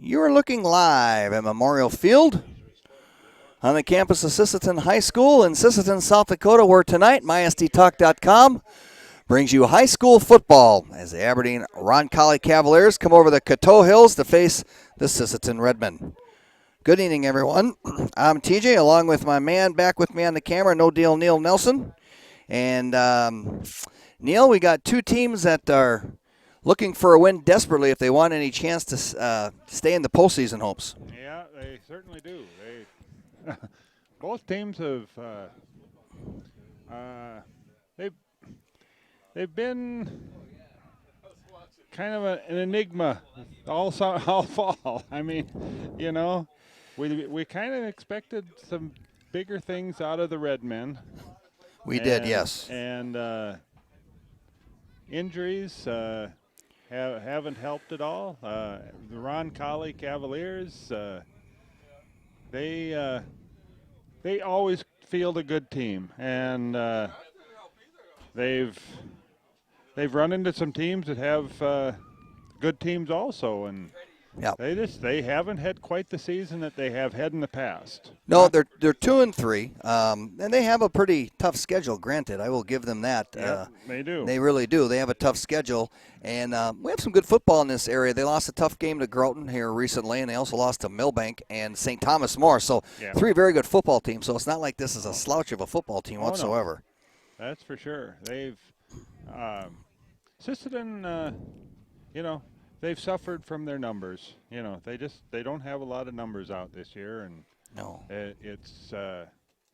You are looking live at Memorial Field on the campus of Sisseton High School in Sisseton, South Dakota, where tonight mysdtalk.com brings you high school football as the Aberdeen Roncalli Cavaliers come over the Coteau Hills to face the Sisseton Redmen. Good evening, everyone. I'm TJ, along with my man back with me on the camera, No Deal Neil Nelson. And Neil, we got two teams that are looking for a win desperately if they want any chance to stay in the postseason hopes. Yeah, they certainly do. They both teams have they've been kind of an enigma all fall. I mean, you know, we kind of expected some bigger things out of the Redmen. We did, yes. And injuries haven't helped at all. The Roncalli Cavaliers, they always field a good team, and they've run into some teams that have good teams also, and yep. they haven't had quite the season that they have had in the past. No, they're 2-3, and they have a pretty tough schedule. Granted, I will give them that. Yeah, they do. They really do. They have a tough schedule, and we have some good football in this area. They lost a tough game to Groton here recently, and they also lost to Millbank and St. Thomas More. So three very good football teams. So it's not like this is a slouch of a football team whatsoever. No. That's for sure. They've Sisseton, they've suffered from their numbers. You know, they don't have a lot of numbers out this year, and no,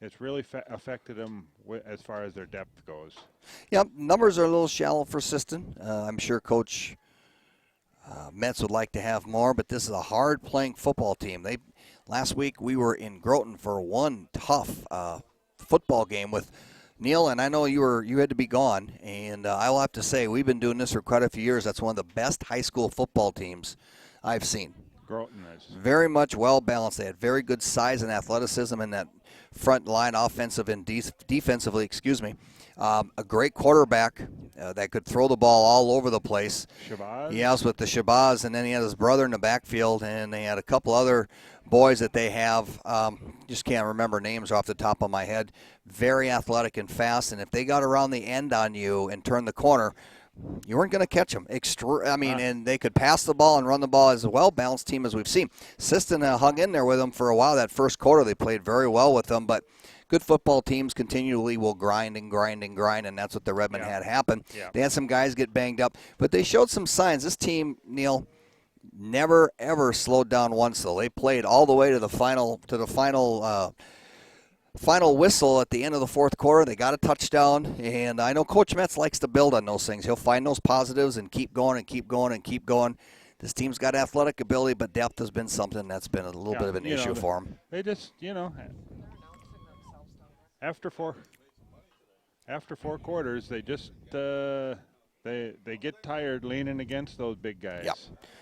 it's really affected them as far as their depth goes. Yeah, numbers are a little shallow for Sisseton. I'm sure Coach Metz would like to have more, but this is a hard-playing football team. Last week we were in Groton for one tough football game with Neil, and I know you had to be gone, and I will have to say we've been doing this for quite a few years. That's one of the best high school football teams I've seen. Groton is. Very much well-balanced. They had very good size and athleticism in that front line, offensive and defensively, excuse me. A great quarterback that could throw the ball all over the place. Shabazz? Yes, with the Shabazz, and then he had his brother in the backfield, and they had a couple other boys that they have. Just can't remember names off the top of my head. Very athletic and fast, and if they got around the end on you and turned the corner, you weren't going to catch them. And they could pass the ball and run the ball as a well-balanced team as we've seen. Sisseton hung in there with them for a while. That first quarter, they played very well with them, but good football teams continually will grind, and that's what the Redmen had happen. Yeah. They had some guys get banged up, but they showed some signs. This team, Neil, never ever slowed down once, though. They played all the way to the final whistle at the end of the fourth quarter. They got a touchdown, and I know Coach Metz likes to build on those things. He'll find those positives and keep going and keep going and keep going. This team's got athletic ability, but depth has been something that's been a little bit of an issue for them. They just, after four quarters, they just they get tired leaning against those big guys.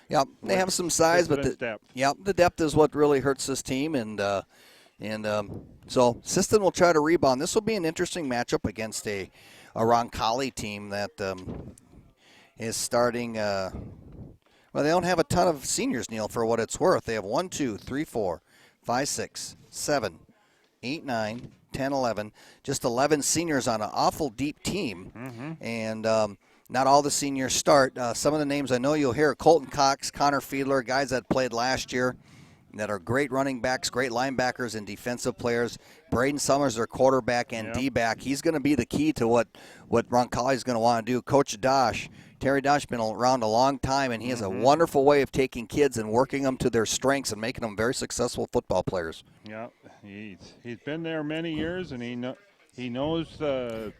Yep. They have some size, but the depth is what really hurts this team, and so Sisseton will try to rebound. This will be an interesting matchup against a Roncalli team that is starting. Well, they don't have a ton of seniors, Neil, for what it's worth. They have 1, 2, 3, 4, 5, 6, 7, 8, 9, 10, 11. Just 11 seniors on an awful deep team. Mm-hmm. And not all the seniors start. Some of the names I know you'll hear: Colton Cox, Connor Fiedler, guys that played last year that are great running backs, great linebackers, and defensive players. Braden Summers, their quarterback and D-back. He's going to be the key to what Roncalli is going to want to do. Coach Terry Dosh, been around a long time, and he has a wonderful way of taking kids and working them to their strengths and making them very successful football players. Yeah, he's been there many years, and he knows the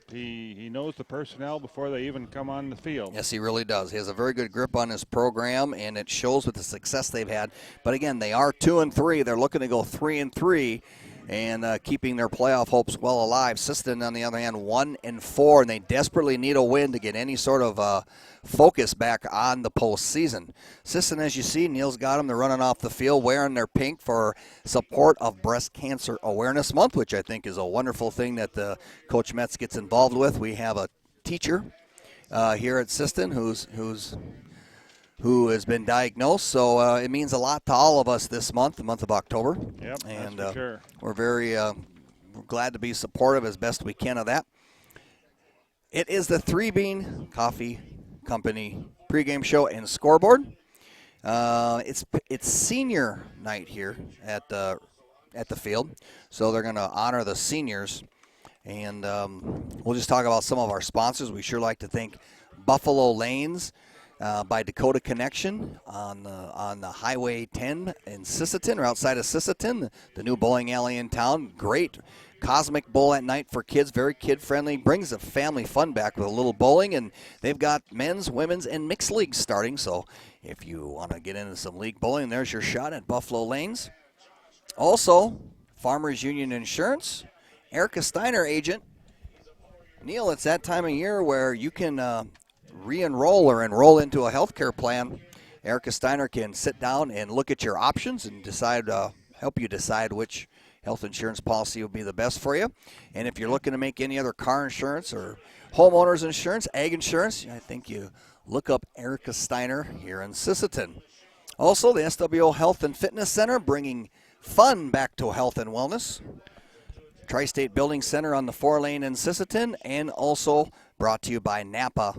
personnel before they even come on the field. Yes, he really does. He has a very good grip on his program, and it shows with the success they've had. But again, they are 2-3. They're looking to go 3-3. And keeping their playoff hopes well alive. Sisseton, on the other hand, 1-4, and they desperately need a win to get any sort of focus back on the postseason. Sisseton, as you see, Neil's got them. They're running off the field wearing their pink for support of Breast Cancer Awareness Month, which I think is a wonderful thing that Coach Metz gets involved with. We have a teacher here at Sisseton who's who has been diagnosed. So it means a lot to all of us this month, the month of October. Yep, and that's for sure. we're very we're glad to be supportive as best we can of that. It is the Three Bean Coffee Company pregame show and scoreboard. It's senior night here at the field, so they're going to honor the seniors, and we'll just talk about some of our sponsors. We sure like to thank Buffalo Lanes by Dakota Connection on the Highway 10 in Sisseton, or outside of Sisseton, the new bowling alley in town. Great Cosmic Bowl at night for kids, very kid-friendly, brings the family fun back with a little bowling, and they've got men's, women's, and mixed leagues starting, so if you want to get into some league bowling, there's your shot at Buffalo Lanes. Also, Farmers Union Insurance, Erica Steiner, agent. Neil, it's that time of year where you can re-enroll or enroll into a healthcare plan. Erica Steiner can sit down and look at your options and help you decide which health insurance policy will be the best for you. And if you're looking to make any other car insurance or homeowners insurance, ag insurance, I think you look up Erica Steiner here in Sisseton. Also, the SWO Health and Fitness Center, bringing fun back to health and wellness. Tri-State Building Center on the 4-lane in Sisseton, and also brought to you by Napa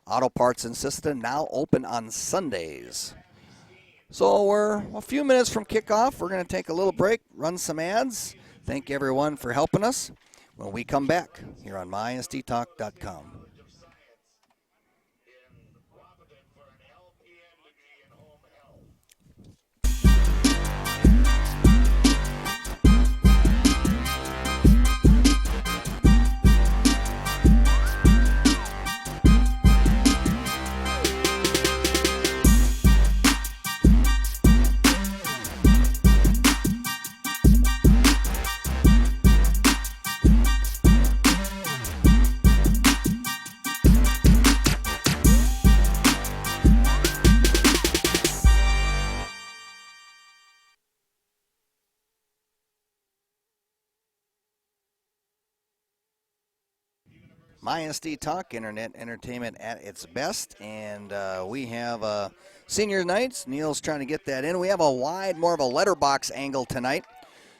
Auto Parts in Sisseton, now open on Sundays. So we're a few minutes from kickoff. We're going to take a little break, run some ads. Thank everyone for helping us. When we come back here on mysdtalk.com. MySD Talk, internet entertainment at its best, and we have senior nights. Neil's trying to get that in. We have a wide, more of a letterbox angle tonight,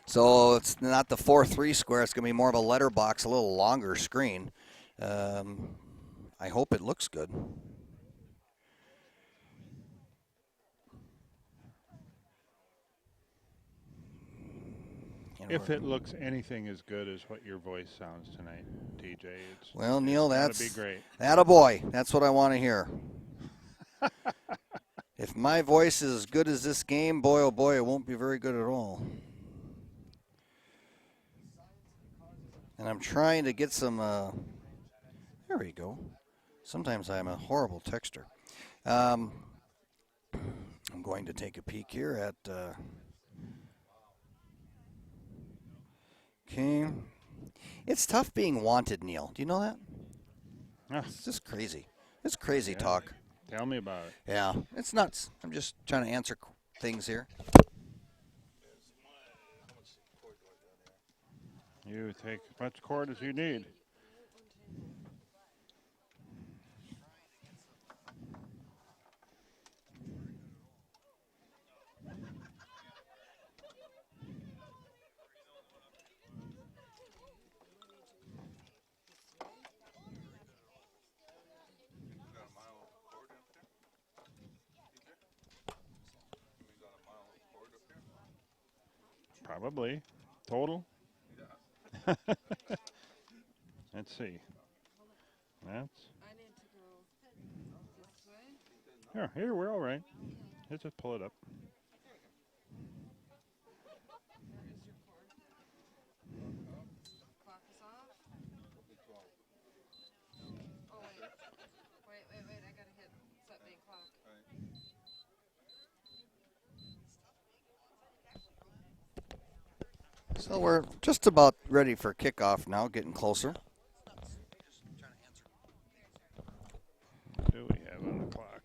so it's not the 4-3 square. It's going to be more of a letterbox, a little longer screen. I hope it looks good. If it looks anything as good as what your voice sounds tonight, TJ, well, Neil, that's be great. Attaboy. That's what I want to hear. If my voice is as good as this game, boy, oh boy, it won't be very good at all. And I'm trying to get some, there we go. Sometimes I'm a horrible texter. I'm going to take a peek here at, okay. It's tough being wanted, Neil. Do you know that? It's just crazy. It's crazy talk. Tell me about it. Yeah, it's nuts. I'm just trying to answer things here. You take as much cord as you need. Probably. Total? Let's see. That's. Here, we're all right. Let's just pull it up. Wait, I gotta hit set main clock. So we're just about ready for kickoff now, getting closer. What do we have on the clock?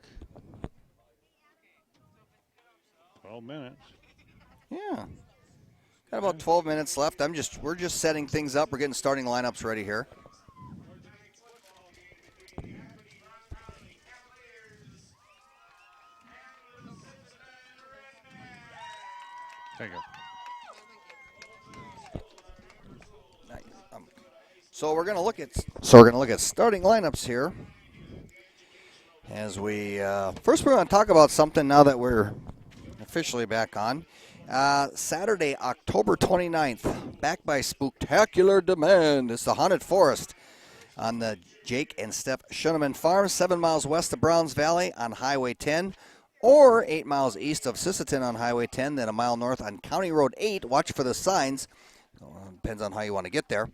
12 minutes. Yeah. Got about 12 minutes left. We're just setting things up. We're getting starting lineups ready here. Thank you. So we're going to look at starting lineups here. As we first, we're going to talk about something now that we're officially back on. Saturday, October 29th, back by spectacular demand. It's the Haunted Forest on the Jake and Steph Schuneman Farm, 7 miles west of Browns Valley on Highway 10, or 8 miles east of Sisseton on Highway 10, then a mile north on County Road 8. Watch for the signs. Depends on how you want to get there.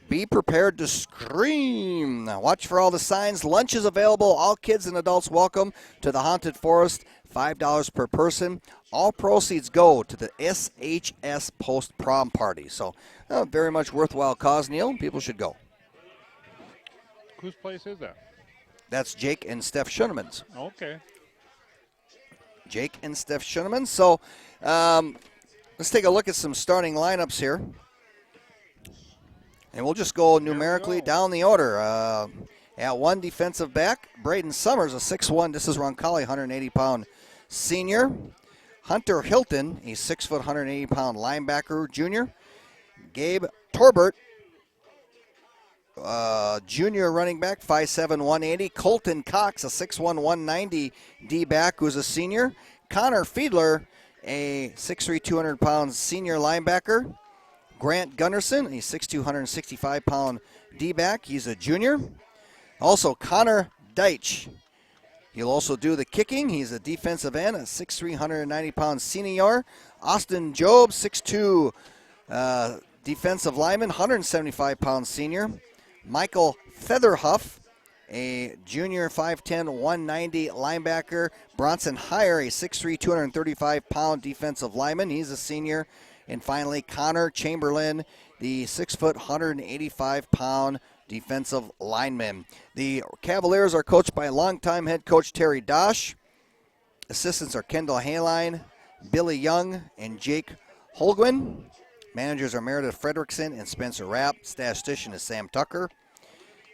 Be prepared to scream. Watch for all the signs. Lunch is available. All kids and adults welcome to the Haunted Forest. $5 per person. All proceeds go to the SHS post-prom party. So very much worthwhile cause, Neil. People should go. Whose place is that? That's Jake and Steph Schuneman's. Okay. Jake and Steph Schuneman. So let's take a look at some starting lineups here. And we'll just go numerically down the order. At 1 defensive back, Braden Summers, a 6'1", this is Roncalli, 180-pound senior. Hunter Hilton, a 6 foot, 180-pound linebacker junior. Gabe Torbert, junior running back, 5'7", 180. Colton Cox, a 6'1", 190 D-back, who's a senior. Connor Fiedler, a 6'3", 200-pound senior linebacker. Grant Gunnarsson, a 6'2", 165-pound D-back. He's a junior. Also, Connor Deitch. He'll also do the kicking. He's a defensive end, a 6'3", 190-pound senior. Austin Job, 6'2", defensive lineman, 175-pound senior. Michael Featherhuff, a junior, 5'10", 190 linebacker. Bronson Heyer, a 6'3", 235-pound defensive lineman. He's a senior. And finally, Connor Chamberlain, the 6 foot, 185-pound defensive lineman. The Cavaliers are coached by longtime head coach Terry Dosh. Assistants are Kendall Haline, Billy Young, and Jake Holguin. Managers are Meredith Fredrickson and Spencer Rapp. Statistician is Sam Tucker.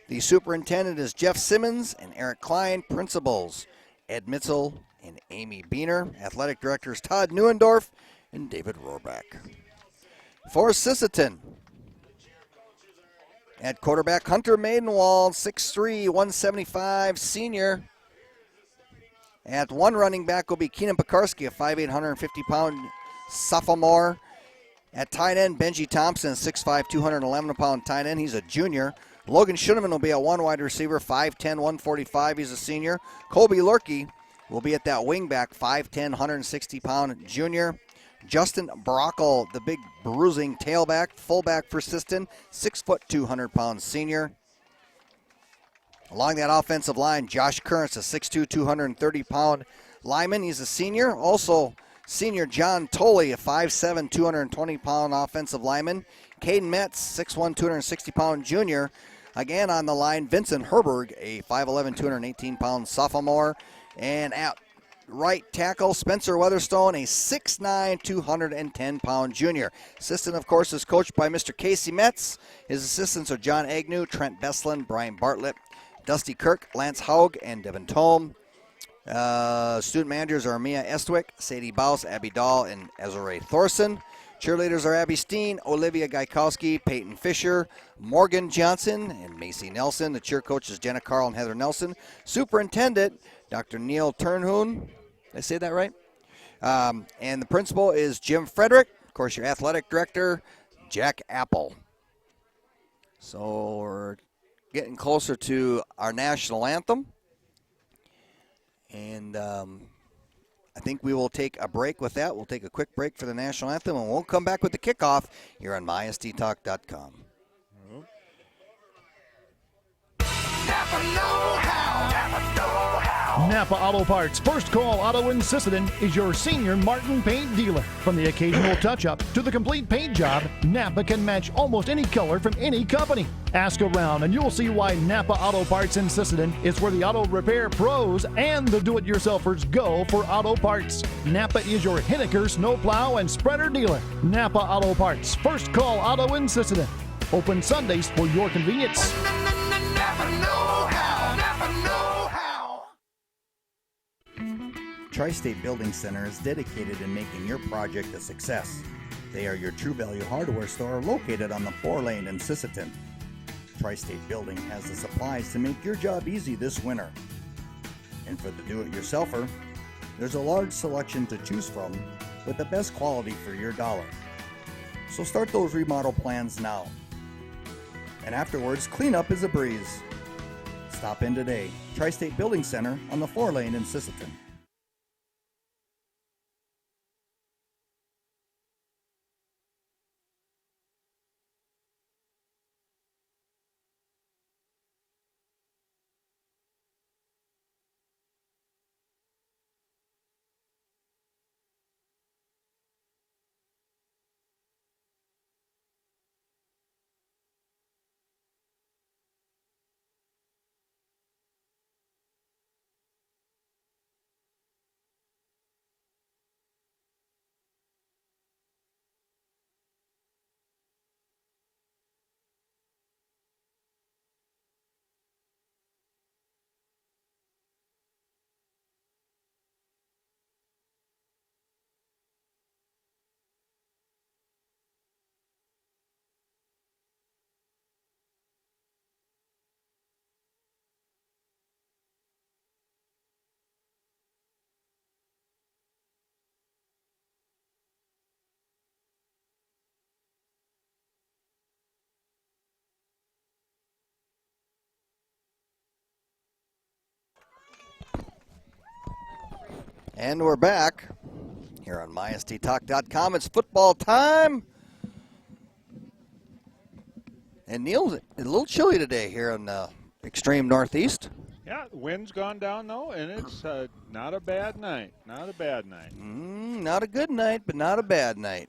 The superintendent is Jeff Simmons and Eric Klein. Principals, Ed Mitzel and Amy Beener. Athletic directors Todd Neuendorf and David Rohrbach. For Sisseton, at quarterback, Hunter Maidenwald, 6'3", 175, senior. At 1 running back will be Keenan Pekarski, a 5'8", 150-pound sophomore. At tight end, Benji Thompson, 6'5", 211-pound tight end. He's a junior. Logan Schuneman will be at 1 wide receiver, 5'10", 145. He's a senior. Colby Lurkey will be at that wing back, 5'10", 160-pound junior. Justin Brockle, the big bruising tailback, fullback for Sisseton, 6 foot, 200-pound senior. Along that offensive line, Josh Currents, a 6'2", 230-pound lineman. He's a senior. Also, senior John Tolley, a 5'7", 220-pound offensive lineman. Caden Metz, 6'1", 260-pound junior. Again on the line, Vincent Herberg, a 5'11", 218-pound sophomore. And at right tackle, Spencer Weatherstone, a 6'9", 210-pound junior. Assistant, of course, is coached by Mr. Casey Metz. His assistants are John Agnew, Trent Beslin, Brian Bartlett, Dusty Kirk, Lance Haug, and Devin Tome. Student managers are Mia Estwick, Sadie Baus, Abby Dahl, and Ezra Thorson. Cheerleaders are Abby Steen, Olivia Gaikowski, Peyton Fisher, Morgan Johnson, and Macy Nelson. The cheer coaches Jenna Carl and Heather Nelson. Superintendent, Dr. Neil Turnhoon. Did I say that right? And the principal is Jim Frederick. Of course, your athletic director, Jack Apple. So we're getting closer to our national anthem. And I think we will take a break with that. We'll take a quick break for the national anthem, and we'll come back with the kickoff here on mysdtalk.com. Napa know-how. Napa know-how. Napa Auto Parts First Call Auto in Sisseton is your senior Martin paint dealer. From the occasional touch-up to the complete paint job, Napa can match almost any color from any company. Ask around and you'll see why Napa Auto Parts in Sisseton is where the auto repair pros and the do-it-yourselfers go for auto parts. Napa is your Henniker snowplow and spreader dealer. Napa Auto Parts First Call Auto in Sisseton. Open Sundays for your convenience. Napa know-how. Napa know-how. Tri-State Building Center is dedicated in making your project a success. They are your True Value hardware store located on the 4-lane in Sisseton. Tri-State Building has the supplies to make your job easy this winter. And for the do-it-yourselfer, there's a large selection to choose from with the best quality for your dollar. So start those remodel plans now. And afterwards, cleanup is a breeze. Stop in today. Tri-State Building Center on the 4-lane in Sisseton. And we're back here on mysdtalk.com. It's football time. And Neil, it's a little chilly today here in the extreme northeast. Yeah, the wind's gone down, though, and it's not a bad night. Not a bad night. Not a good night, but not a bad night.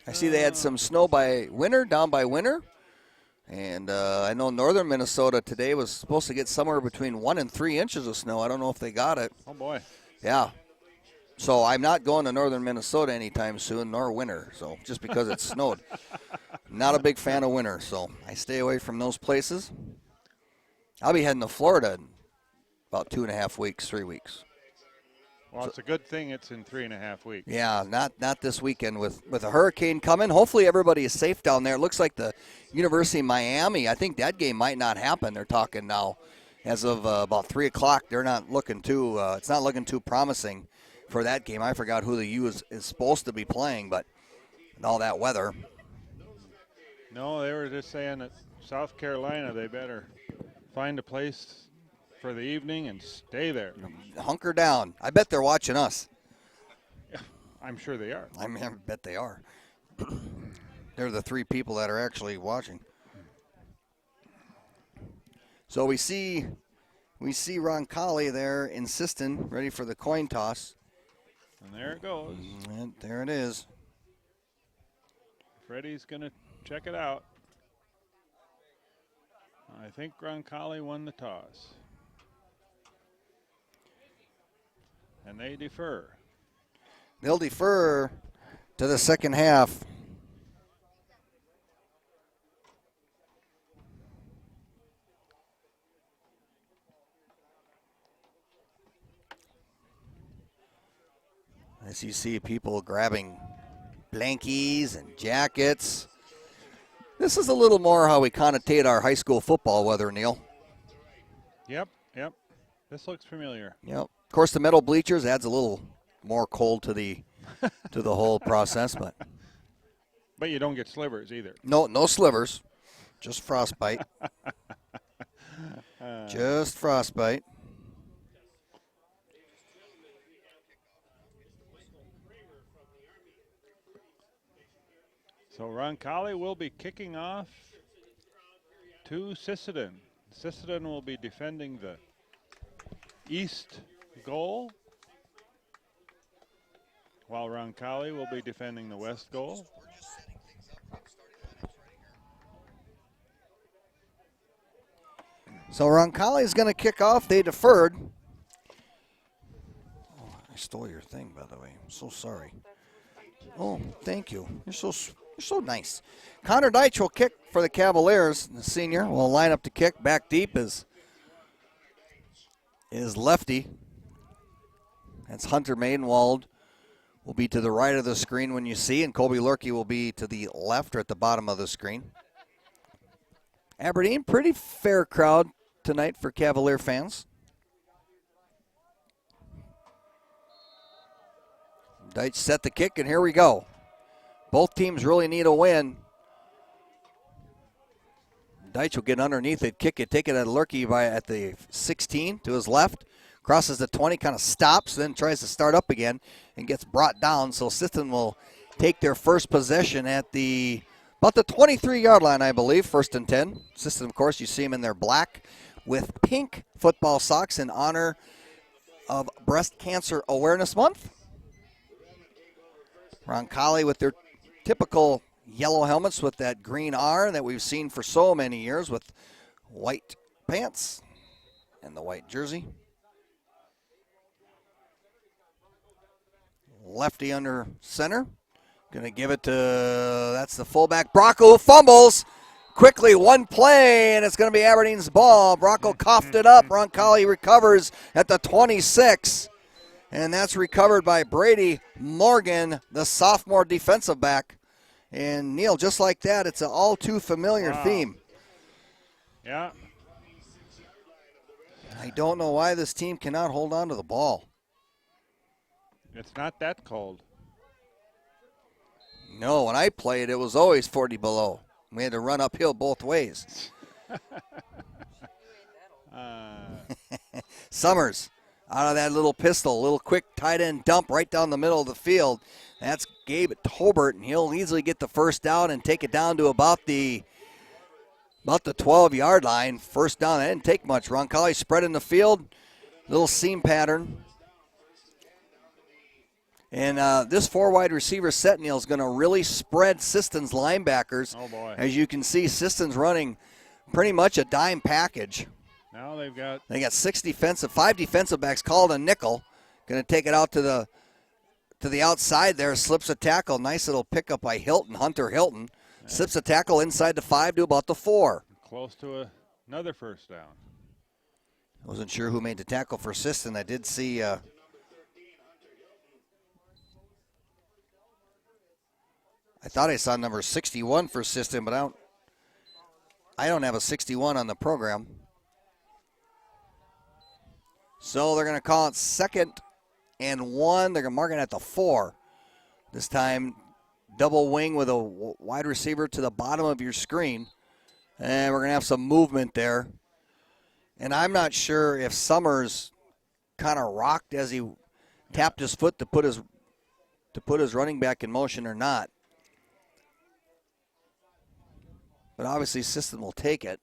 I see they had some snow down by winter. And I know northern Minnesota today was supposed to get somewhere between 1 and 3 inches of snow. I don't know if they got it. Oh, boy. Yeah. So I'm not going to northern Minnesota anytime soon, nor winter, so just because it snowed. Not a big fan of winter, so I stay away from those places. I'll be heading to Florida in about 2.5 weeks, 3 weeks. Well, it's a good thing it's in 3.5 weeks. Yeah, not this weekend with a hurricane coming. Hopefully everybody is safe down there. It looks like the University of Miami, I think that game might not happen. They're talking now as of about 3 o'clock. They're not looking too it's not looking too promising for that game. I forgot who the U is supposed to be playing, but all that weather. No, they were just saying that South Carolina, they better find a place for the evening and stay there. Hunker down. I bet they're watching us. Yeah, I'm sure they are. I bet they are. They're the 3 people that are actually watching. So we see Roncalli there in Siston, ready for the coin toss. And there it goes. And there it is. Freddie's going to check it out. I think Roncalli won the toss. And they defer. They'll defer to the second half. As you see people grabbing blankies and jackets. This is a little more how we connotate our high school football weather, Neil. Yep. This looks familiar. Yep. Of course, the metal bleachers adds a little more cold to the whole process, But you don't get slivers either. No slivers, just frostbite. Just frostbite. So Roncalli will be kicking off to Sisseton. Sisseton will be defending the east goal, while Roncalli will be defending the west goal. So Roncalli is going to kick off. They deferred. Oh, I stole your thing, by the way. I'm so sorry. Oh, thank you. You're so nice. Connor Deitch will kick for the Cavaliers. The senior will line up to kick. Back deep is Lefty. That's Hunter Maidenwald will be to the right of the screen when you see, and Colby Lurkey will be to the left or at the bottom of the screen. Aberdeen, pretty fair crowd tonight for Cavalier fans. Deitch set the kick, and here we go. Both teams really need a win. Deitch will get underneath it, kick it, take it at Lurkey at the 16 to his left. Crosses the 20, kind of stops, then tries to start up again and gets brought down. So Sisseton will take their first possession at about the 23-yard line, I believe, 1st and 10. Sisseton, of course, you see them in their black with pink football socks in honor of Breast Cancer Awareness Month. Roncalli with their typical yellow helmets with that green R that we've seen for so many years with white pants and the white jersey. Lefty under center. Going to give it to, that's the fullback, Bracco, who fumbles. Quickly, one play, and it's going to be Aberdeen's ball. Bracco coughed it up. Roncalli recovers at the 26. And that's recovered by Brady Morgan, the sophomore defensive back. And, Neil, just like that, it's an all too familiar theme. Yeah. I don't know why this team cannot hold on to the ball. It's not that cold. No, when I played, it was always 40 below. We had to run uphill both ways. Summers out of that little pistol, little quick tight end dump right down the middle of the field. That's Gabe Tolbert, and he'll easily get the first down and take it down to about the 12-yard line. First down, that didn't take much. Roncalli spread in the field, little seam pattern. And this four-wide receiver set, Neil, is going to really spread Sisseton's linebackers. Oh, boy. As you can see, Sisseton's running pretty much a dime package. Now they got 5 defensive backs called a nickel. Going to take it out to the outside there, slips a tackle. Nice little pickup by Hunter Hilton. Slips a tackle inside the 5 to about the 4. close to another first down. Wasn't sure who made the tackle for Sisseton. I did see I thought I saw number 61 for Sisseton, but I don't have a 61 on the program. So they're going to call it 2nd and 1. They're going to mark it at the 4. This time, double wing with a wide receiver to the bottom of your screen. And we're going to have some movement there. And I'm not sure if Summers kind of rocked as he tapped his foot to put his running back in motion or not. But obviously, Sisseton will take it.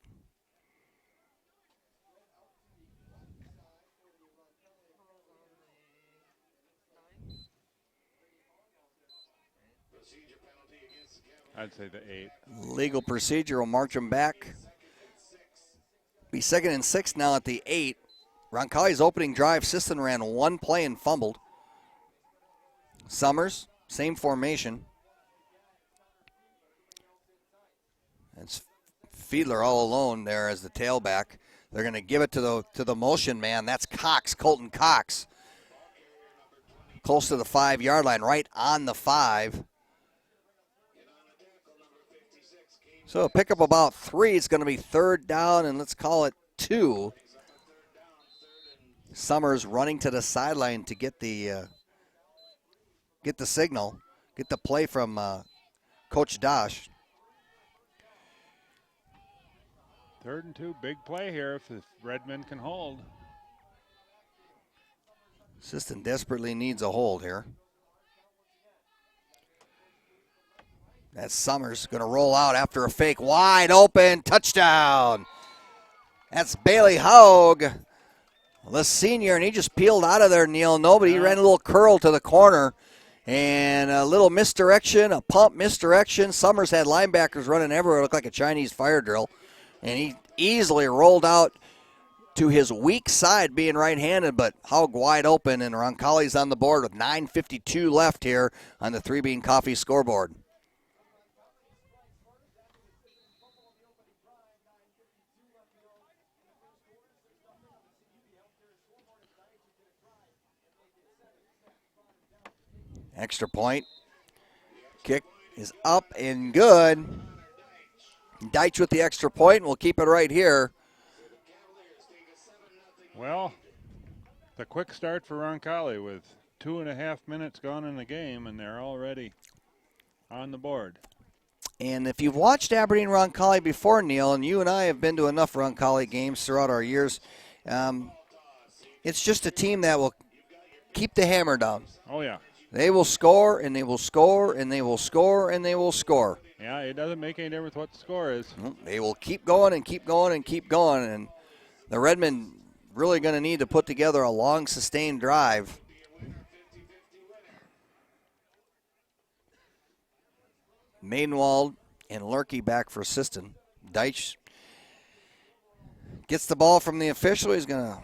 I'd say the 8. Legal procedure will march him back. Be 2nd and 6 now at the 8. Roncalli's opening drive, Sisseton ran one play and fumbled. Summers, same formation. It's Fiedler all alone there as the tailback. They're going to give it to the motion man. That's Cox, Colton Cox. Close to the 5-yard line, right on the 5. So pick up about 3. It's going to be 3rd down, and let's call it 2. Summers running to the sideline to get the signal, get the play from Coach Dosh. 3rd and 2, big play here if the Redmen can hold. Sisseton desperately needs a hold here. That's Summers going to roll out after a fake. Wide open, touchdown. That's Bailey Haug, the senior, and he just peeled out of there, Neil. Nobody. He ran a little curl to the corner. And a little misdirection, a pump misdirection. Summers had linebackers running everywhere. It looked like a Chinese fire drill. And he easily rolled out to his weak side, being right-handed, but Haug wide open, and Roncalli's on the board with 9:52 left here on the 3 Bean Coffee scoreboard. Extra point. Kick is up and good. Deitch with the extra point. We'll keep it right here. Well, the quick start for Roncalli with 2.5 minutes gone in the game, and they're already on the board. And if you've watched Aberdeen Roncalli before, Neil, and you and I have been to enough Roncalli games throughout our years, it's just a team that will keep the hammer down. Oh, yeah. They will score, and they will score, and they will score, and they will score. Yeah, it doesn't make any difference what the score is. They will keep going and keep going and keep going. And the Redmen really going to need to put together a long, sustained drive. Maidenwald and Lurkey back for Siston. Deitch gets the ball from the official. He's going to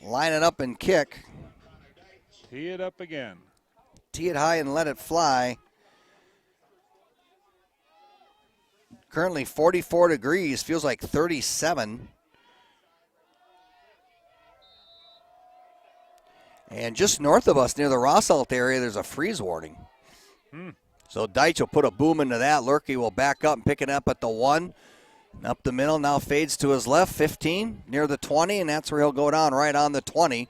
line it up and kick. Tee it up again. Tee it high and let it fly. Currently 44 degrees, feels like 37. And just north of us, near the Rossalt area, there's a freeze warning. So Deitch will put a boom into that. Lurkey will back up and pick it up at the 1. Up the middle, now fades to his left, 15, near the 20, and that's where he'll go down, right on the 20.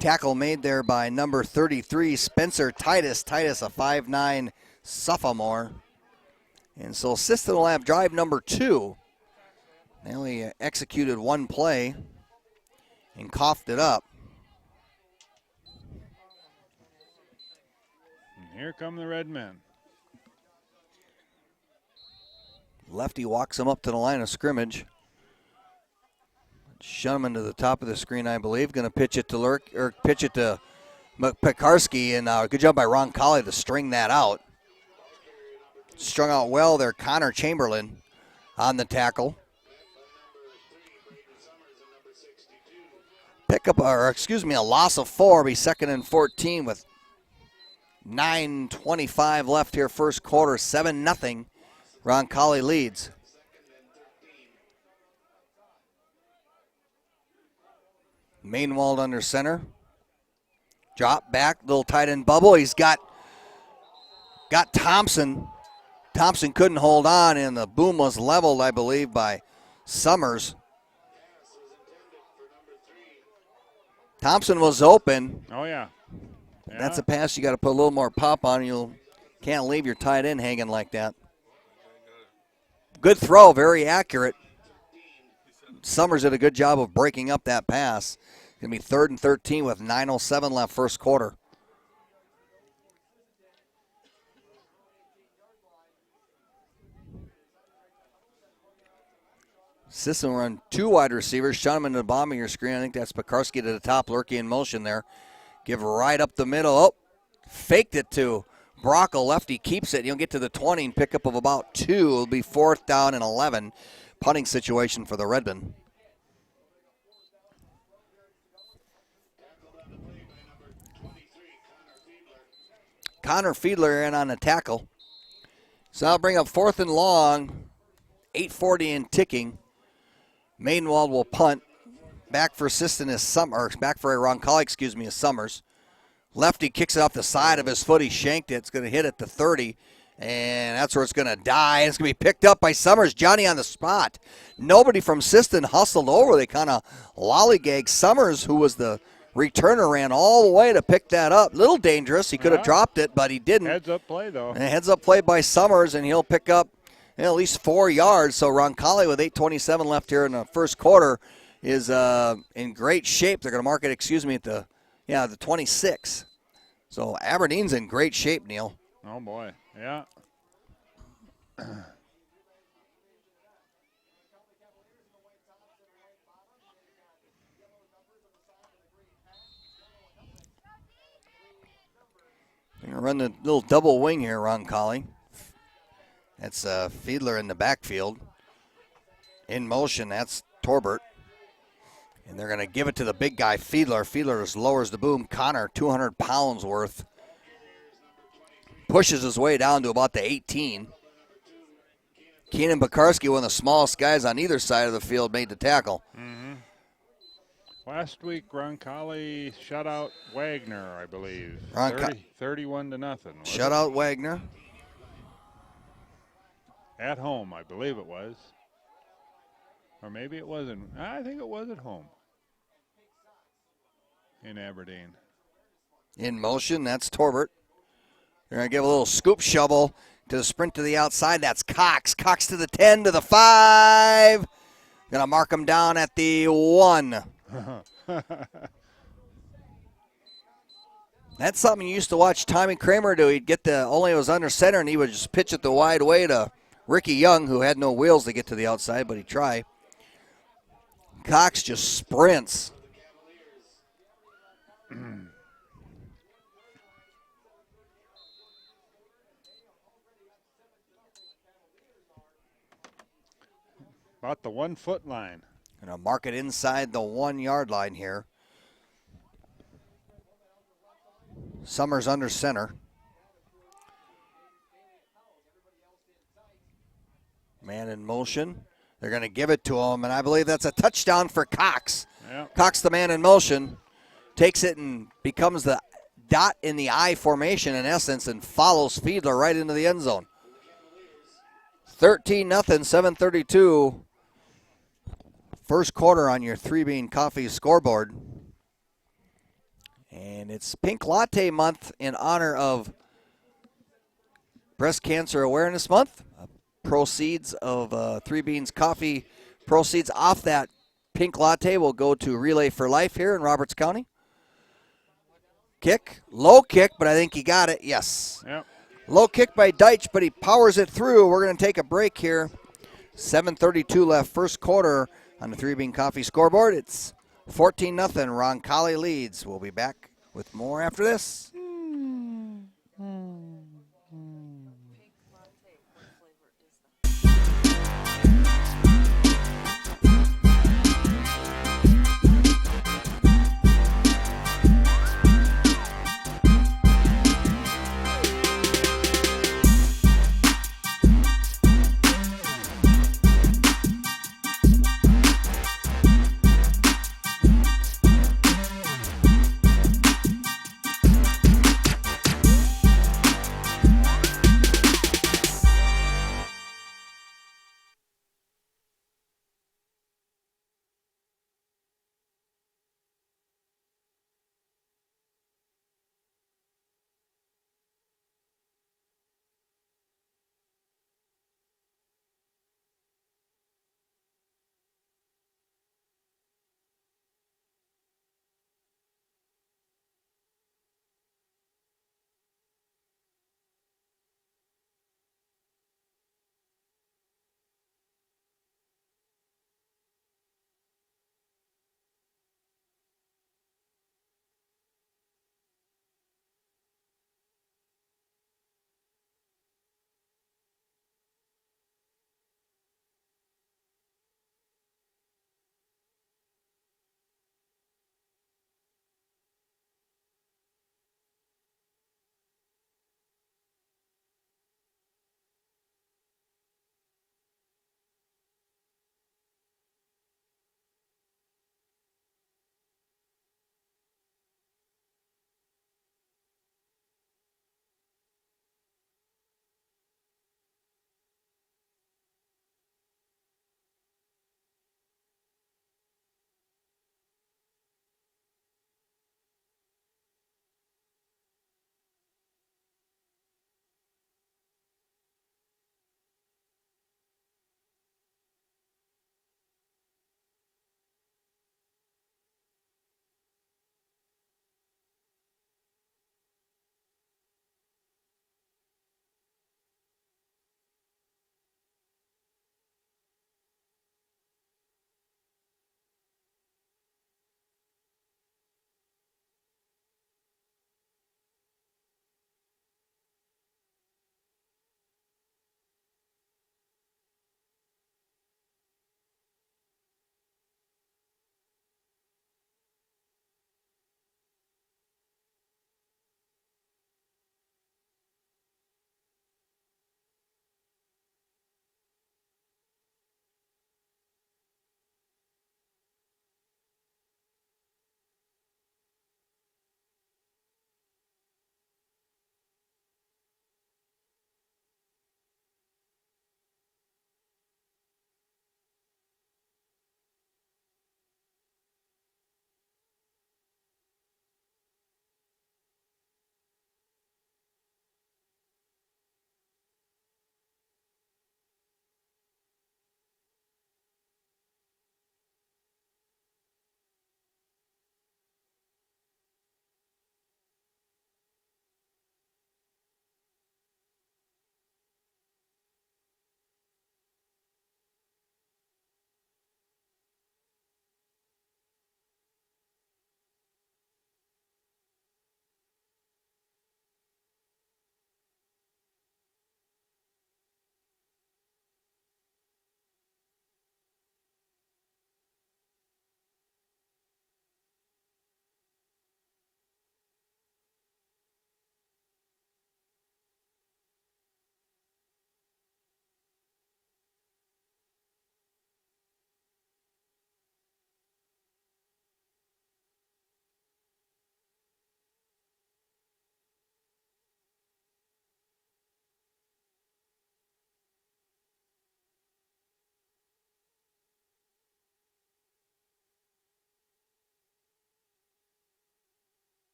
Tackle made there by number 33, Spencer Titus. Titus, a 5'9" sophomore. And so Siston will have drive number 2. They only executed one play and coughed it up. And here come the Red Men. Lefty walks him up to the line of scrimmage. Shun him into the top of the screen, I believe. Going to pitch it to pitch it to Pekarski, and good job by Roncalli to string that out. Strung out well there, Connor Chamberlain on the tackle. A loss of 4, be 2nd and 14 with 9:25 left here, first quarter, 7-0. Roncalli leads. Mainwald under center. Drop back, little tight end bubble. He's got Thompson. Thompson couldn't hold on, and the boom was leveled, I believe, by Summers. Thompson was open. Oh, yeah. That's a pass you got to put a little more pop on. You can't leave your tight end hanging like that. Good throw, very accurate. Summers did a good job of breaking up that pass. Going to be 3rd and 13 with 9:07 left, first quarter. Sisson will run 2 wide receivers. Shun him into the bottom of your screen. I think that's Pekarski to the top, Lurkey in motion there. Give right up the middle. Oh, faked it to Brockle. Lefty keeps it. He'll get to the 20 and pick up of about 2. It'll be 4th down and 11. Punting situation for the Redmen. Connor Fiedler in on the tackle. So I'll bring up 4th and long. 8:40 and ticking. Maidenwald will punt. Back for Siston is back for Roncalli, is Summers. Lefty kicks it off the side of his foot. He shanked it. It's going to hit at the 30. And that's where it's going to die. It's going to be picked up by Summers. Johnny on the spot. Nobody from Siston hustled over. They kind of lollygagged Summers, who was the returner, ran all the way to pick that up. Little dangerous. He could have dropped it, but he didn't. Heads up play, though. And heads up play by Summers, and he'll pick up at least 4 yards. So Roncalli with 8:27 left here in the first quarter is in great shape. They're going to mark it, at the 26. So Aberdeen's in great shape, Neil. Oh, boy. Yeah. They're going to run the little double wing here, Roncalli. That's Fiedler in the backfield. In motion, that's Torbert. And they're going to give it to the big guy, Fiedler. Fiedler just lowers the boom. Connor, 200 pounds worth. Pushes his way down to about the 18. Keenan Pekarski, one of the smallest guys on either side of the field, made the tackle. Last week, Roncalli shut out Wagner, I believe. Ronca- 31 to nothing. Shut out Wagner. At home, I believe it was. Or maybe it wasn't. I think it was at home in Aberdeen. In motion, that's Torbert. They're going to give a little scoop shovel to the sprint to the outside. That's Cox. Cox to the 10, to the 5. Going to mark him down at the 1. That's something you used to watch Tommy Kramer do. He'd get only it was under center, and he would just pitch it the wide way to Ricky Young, who had no wheels to get to the outside, but he'd try. Cox just sprints. About the 1 foot line. Going to mark it inside the 1 yard line here. Summers under center. Man in motion. They're going to give it to him, and I believe that's a touchdown for Cox. Yep. Cox, the man in motion, takes it and becomes the dot in the I formation in essence and follows Fiedler right into the end zone. 13-0, 7:32. First quarter on your 3 Bean Coffee scoreboard. And it's Pink Latte Month in honor of Breast Cancer Awareness Month. Proceeds of 3 Beans Coffee, proceeds off that pink latte will go to Relay for Life here in Roberts County. Kick, low kick, but I think he got it, yes. Yep. Low kick by Deitch, but he powers it through. We're going to take a break here. 7:32 left, first quarter on the 3 Bean Coffee scoreboard. It's 14-0, Roncalli leads. We'll be back with more after this.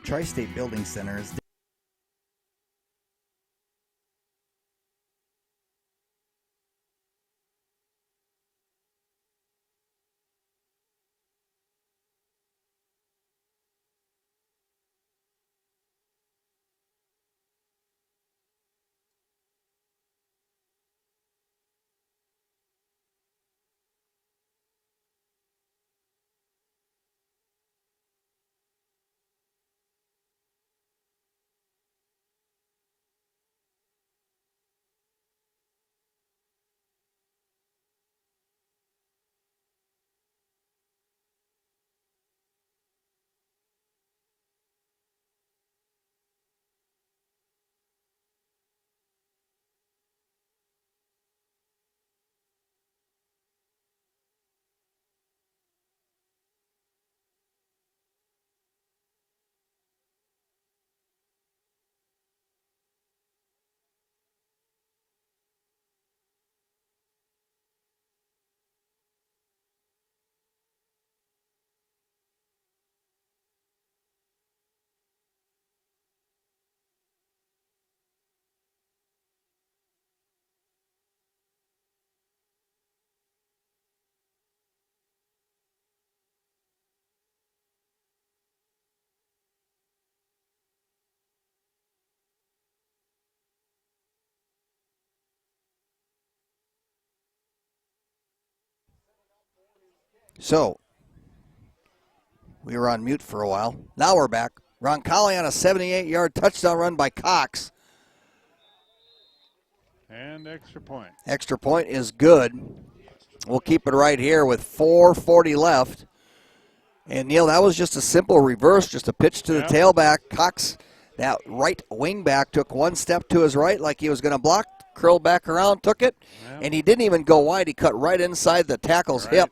Tri-State Building Center is so. We were on mute for a while. Now we're back. Roncalli on a 78-yard touchdown run by Cox. And extra point. Extra point is good. We'll keep it right here with 4:40 left. And, Neil, that was just a simple reverse, just a pitch to the tailback. Cox, that right wing back, took one step to his right like he was going to block, curled back around, took it, and he didn't even go wide. He cut right inside the tackle's hip.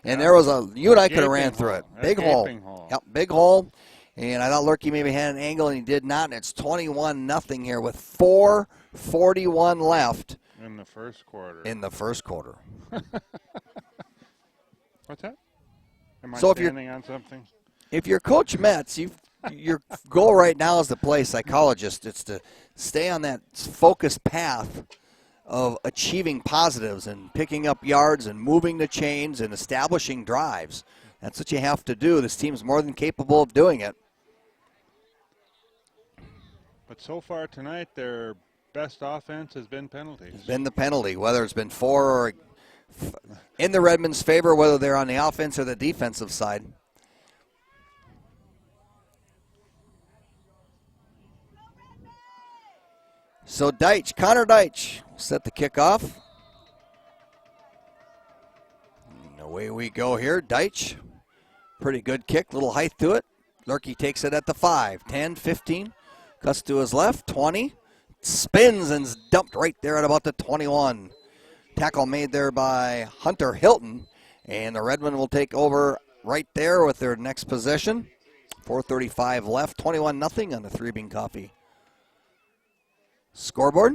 And there was you and I could have ran through it. Big hole. Yep, big hole. And I thought Lurkey maybe had an angle, and he did not. And it's 21-0 here with 4:41 left. In the first quarter. What's that? Am I standing on something? If you're Coach Metz, your goal right now is to play psychologist. It's to stay on that focused path of achieving positives and picking up yards and moving the chains and establishing drives. That's what you have to do. This team's more than capable of doing it. But so far tonight, their best offense has been penalties. It's been the penalty, whether it's been 4 or in the Redmonds' favor, whether they're on the offense or the defensive side. So Connor Deitch will set the kickoff. And away we go here. Deitch, pretty good kick, little height to it. Lurkey takes it at the 5, 10, 15. Cuts to his left, 20. Spins and's dumped right there at about the 21. Tackle made there by Hunter Hilton. And the Redmond will take over right there with their next possession. 4:35 left, 21-0 on the Three Bean Coffee scoreboard.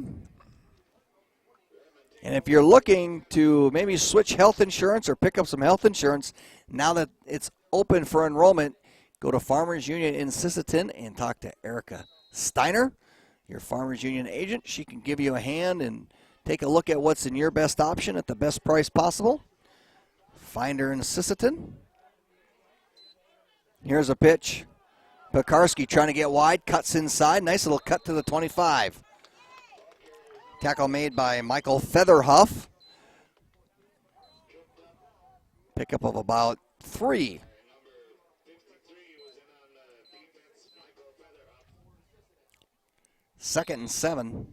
And if you're looking to maybe switch health insurance or pick up some health insurance, now that it's open for enrollment, go to Farmers Union in Sisseton and talk to Erica Steiner, your Farmers Union agent. She can give you a hand and take a look at what's in your best option at the best price possible. Find her in Sisseton. Here's a pitch. Pekarski trying to get wide, cuts inside. Nice little cut to the 25. Tackle made by Michael Featherhuff. Pickup of about 3. Second and 7.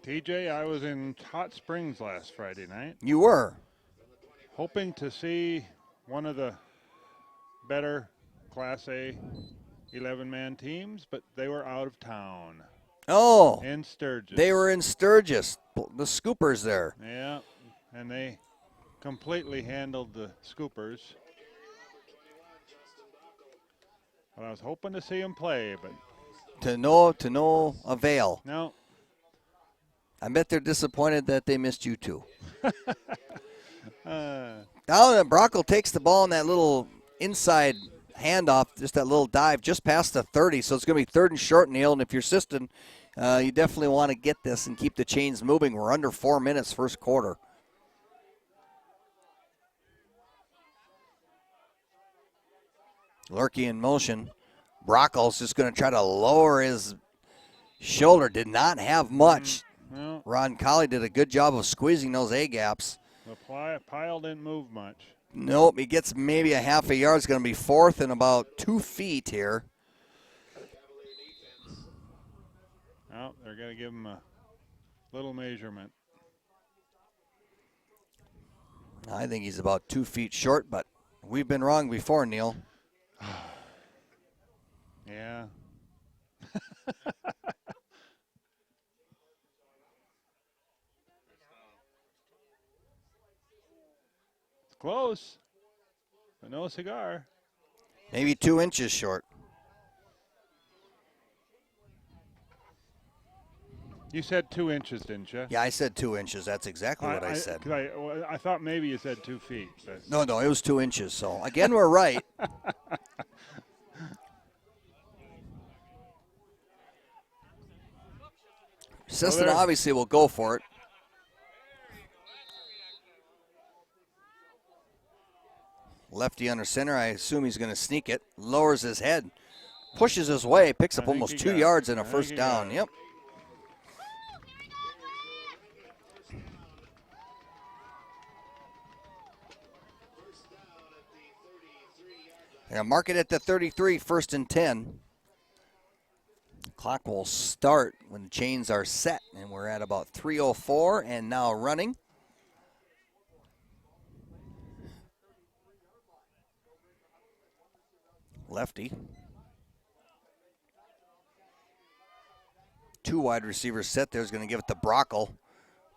TJ, I was in Hot Springs last Friday night. You were. Hoping to see one of the better Class A 11-man teams, but they were out of town. Oh. In Sturgis. They were in Sturgis. The Scoopers there. Yeah, and they completely handled the Scoopers. Well, I was hoping to see them play, but to no avail. No. I bet they're disappointed that they missed you too. Now Brockel takes the ball in that little inside handoff, just that little dive just past the 30. So it's going to be 3rd and short, Neil. And if you're Siston, you definitely want to get this and keep the chains moving. We're under 4 minutes first quarter. Lurkey in motion. Brockles just going to try to lower his shoulder. Did not have much. No, Ron Colley did a good job of squeezing those A-gaps. the pile didn't move much. Nope, he gets maybe a half a yard. It's going to be 4th and about 2 feet here. Oh, they're going to give him a little measurement. I think he's about 2 feet short, but we've been wrong before, Neil. Yeah. It's close, but no cigar. Maybe 2 inches short. You said 2 inches, didn't you? Yeah, I said 2 inches. That's exactly what I said. 'Cause I thought maybe you said 2 feet. But No, it was 2 inches. So, again, we're right. Siston there- obviously will go for it. Lefty under center. I assume he's going to sneak it. Lowers his head. Pushes his way. Picks up I think almost he 2 got it. yards and a I think first he got down. it. Yep. They're going to mark it at the 33, 1st and 10. Clock will start when the chains are set, and we're at about 3:04 and now running. Lefty. 2 wide receivers set there. Is going to give it to Brockle.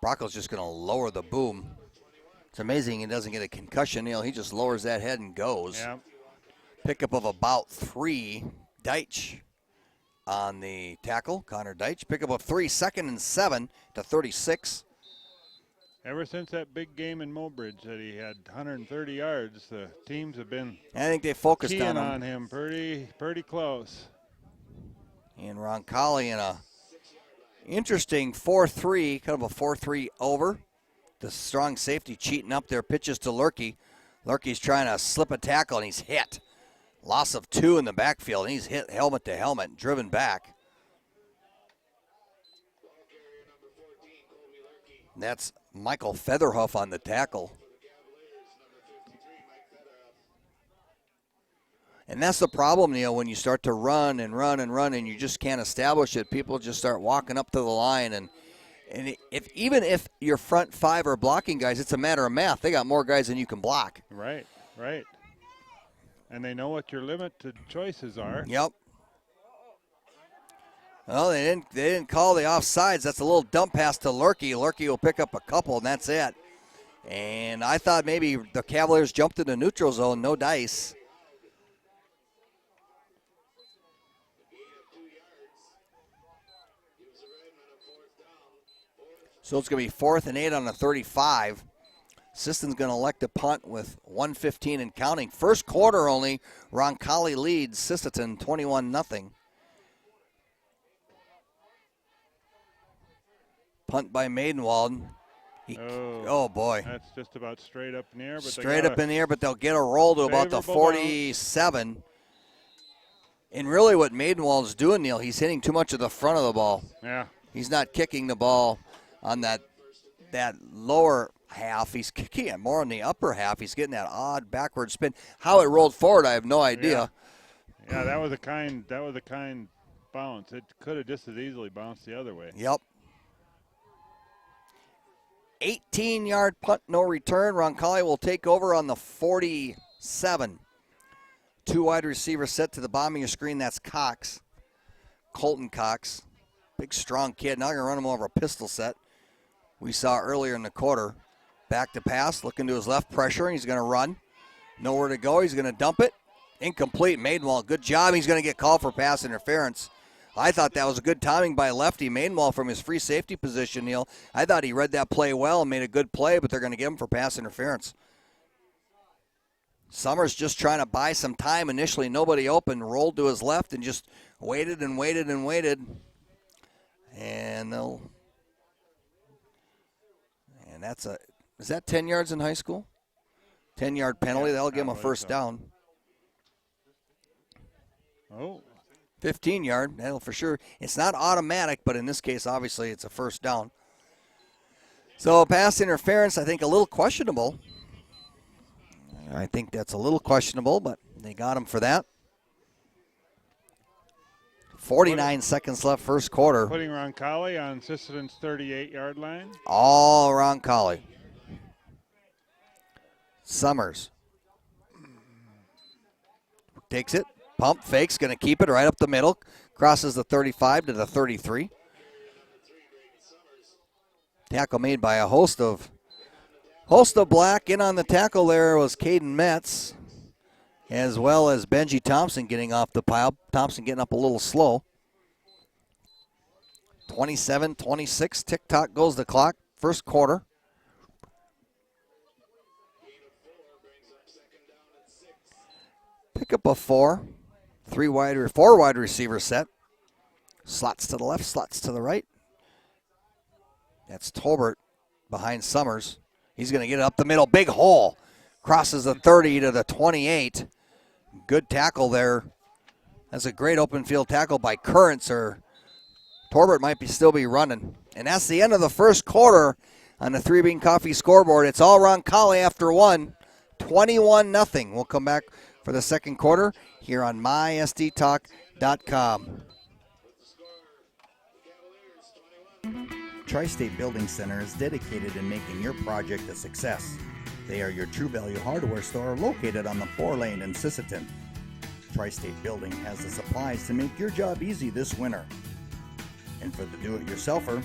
Brockle's just going to lower the boom. It's amazing he doesn't get a concussion. He just lowers that head and goes. yeah. Pickup of about 3. Deitch on the tackle. Connor Deitch. Pickup of 3. 2nd and 7 to 36. Ever since that big game in Mobridge that he had 130 yards, the teams have been I think they focused keying on him. on him pretty close. And Roncalli in a interesting 4-3, kind of a 4-3 over. The strong safety cheating up there. Pitches to Lurkey. Lurkey's trying to slip a tackle, and he's hit. Loss of 2 in the backfield, and he's hit helmet to helmet, driven back. That's Michael Featherhuff on the tackle. And that's the problem, Neil, when you start to run and run and run and you just can't establish it. People just start walking up to the line. And even if your front 5 are blocking guys, it's a matter of math. They got more guys than you can block. Right. And they know what your limited choices are. Yep. Well, they didn't call the offsides. That's a little dump pass to Lurkey. Lurkey will pick up a couple, and that's it. And I thought maybe the Cavaliers jumped in the neutral zone. No dice. So it's going to be 4th and 8 on the 35. Siston's going to elect a punt with 1:15 and counting. First quarter only, Roncalli leads Sisseton 21-0. Punt by Maidenwald. Oh boy. That's just about straight up in the air. But Straight up in the air, but they'll get a roll to about the Favorable 47. And really what Maidenwald's doing, Neil, he's hitting too much of the front of the ball. Yeah. He's not kicking the ball on that lower half. He's kicking it more on the upper half. He's getting that odd backward spin. How it rolled forward, I have no idea. Yeah, that was a kind bounce. It could have just as easily bounced the other way. Yep. 18-yard punt, no return. Roncalli will take over on the 47. 2 wide receivers set to the bottom of your screen. That's Cox. Colton Cox. Big, strong kid. Now you're going to run him over a pistol set. We saw earlier in the quarter. Back to pass, looking to his left, pressuring. He's going to run. Nowhere to go. He's going to dump it. Incomplete. Maidenwald, good job. He's going to get called for pass interference. I thought that was a good timing by lefty Maidenwald from his free safety position, Neil. I thought he read that play well and made a good play, but they're going to give him for pass interference. Summers just trying to buy some time. Initially, nobody open, rolled to his left and just waited and waited and waited. And is that 10 yards in high school? 10-yard penalty. That'll give him a first down. Oh. 15-yard, that'll for sure. It's not automatic, but in this case, obviously, it's a first down. So pass interference, I think a little questionable. I think that's a little questionable, but they got him for that. 49 seconds left first quarter. Putting Roncalli on Sisseton's 38-yard line. All Roncalli. Summers. Takes it. Pump, fakes, going to keep it right up the middle. Crosses the 35 to the 33. Tackle made by a host of black. In on the tackle there was Caden Metz, as well as Benji Thompson getting off the pile. Thompson getting up a little slow. 27-26, tick-tock goes the clock. First quarter. Pick up a 4 wide receiver set. Slots to the left, slots to the right. That's Tolbert behind Summers. He's going to get it up the middle. Big hole. Crosses the 30 to the 28. Good tackle there. That's a great open field tackle by Currents, or Torbert might still be running. And that's the end of the first quarter on the Three Bean Coffee scoreboard. It's all Roncalli after one. 21-0. We'll come back for the second quarter here on mysdtalk.com. Tri-State Building Center is dedicated in making your project a success. They are your True Value hardware store located on the 4-lane in Sisseton. Tri-State Building has the supplies to make your job easy this winter. And for the do-it-yourselfer,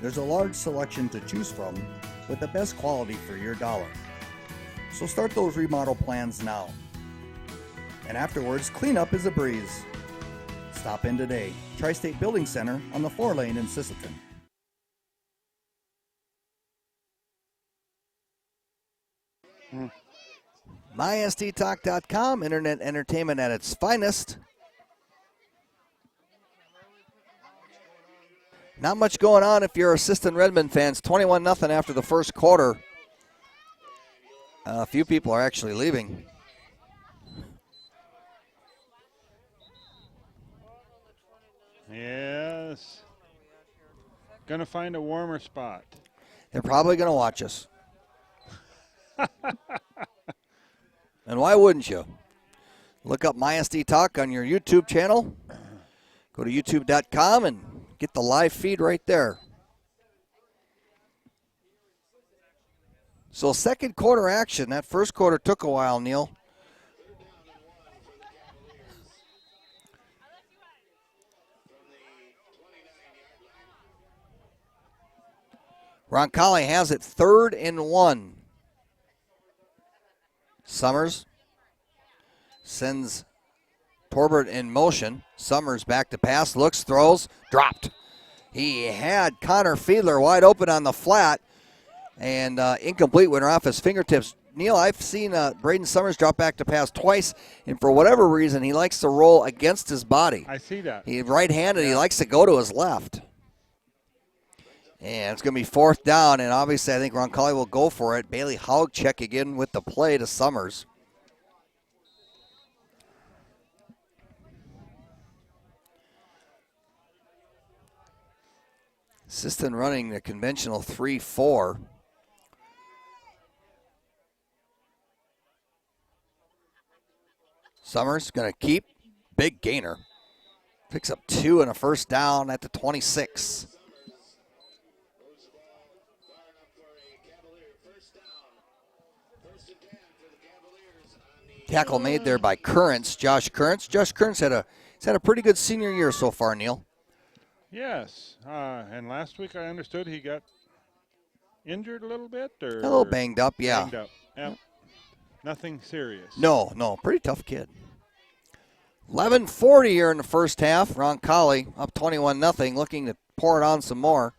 there's a large selection to choose from with the best quality for your dollar. So start those remodel plans now. And afterwards, cleanup is a breeze. Stop in today. Tri-State Building Center on the 4-lane in Sisseton. mysdtalk.com, internet entertainment at its finest. Not much going on if you're Assistant Redmond fans. 21-0 after the first quarter. A few people are actually leaving. Yes. Gonna find a warmer spot. They're probably going to watch us. And why wouldn't you? Look up MySD Talk on your YouTube channel. Go to youtube.com and get the live feed right there. So second quarter action. That first quarter took a while, Neil. Roncalli has it 3rd and 1. Summers sends Torbert in motion. Summers back to pass, looks, throws, dropped. He had Connor Fiedler wide open on the flat, and incomplete went off his fingertips. Neil, I've seen Braden Summers drop back to pass twice, and for whatever reason, he likes to roll against his body. I see that. He's right-handed. He likes to go to his left. And it's going to be 4th down, and obviously I think Roncalli will go for it. Bailey Haugcheck again with the play to Summers. Assistant running the conventional 3-4. Summers going to keep. Big gainer. Picks up 2 and a first down at the 26. Tackle made there by Currents, Josh Currents. Josh Currents had a pretty good senior year so far, Neil. Yes, and last week I understood he got injured a little bit, or A little banged up, yeah. Banged up. Yep. Nothing serious. No, pretty tough kid. 11:40 here in the first half. Roncalli up 21-0, looking to pour it on some more.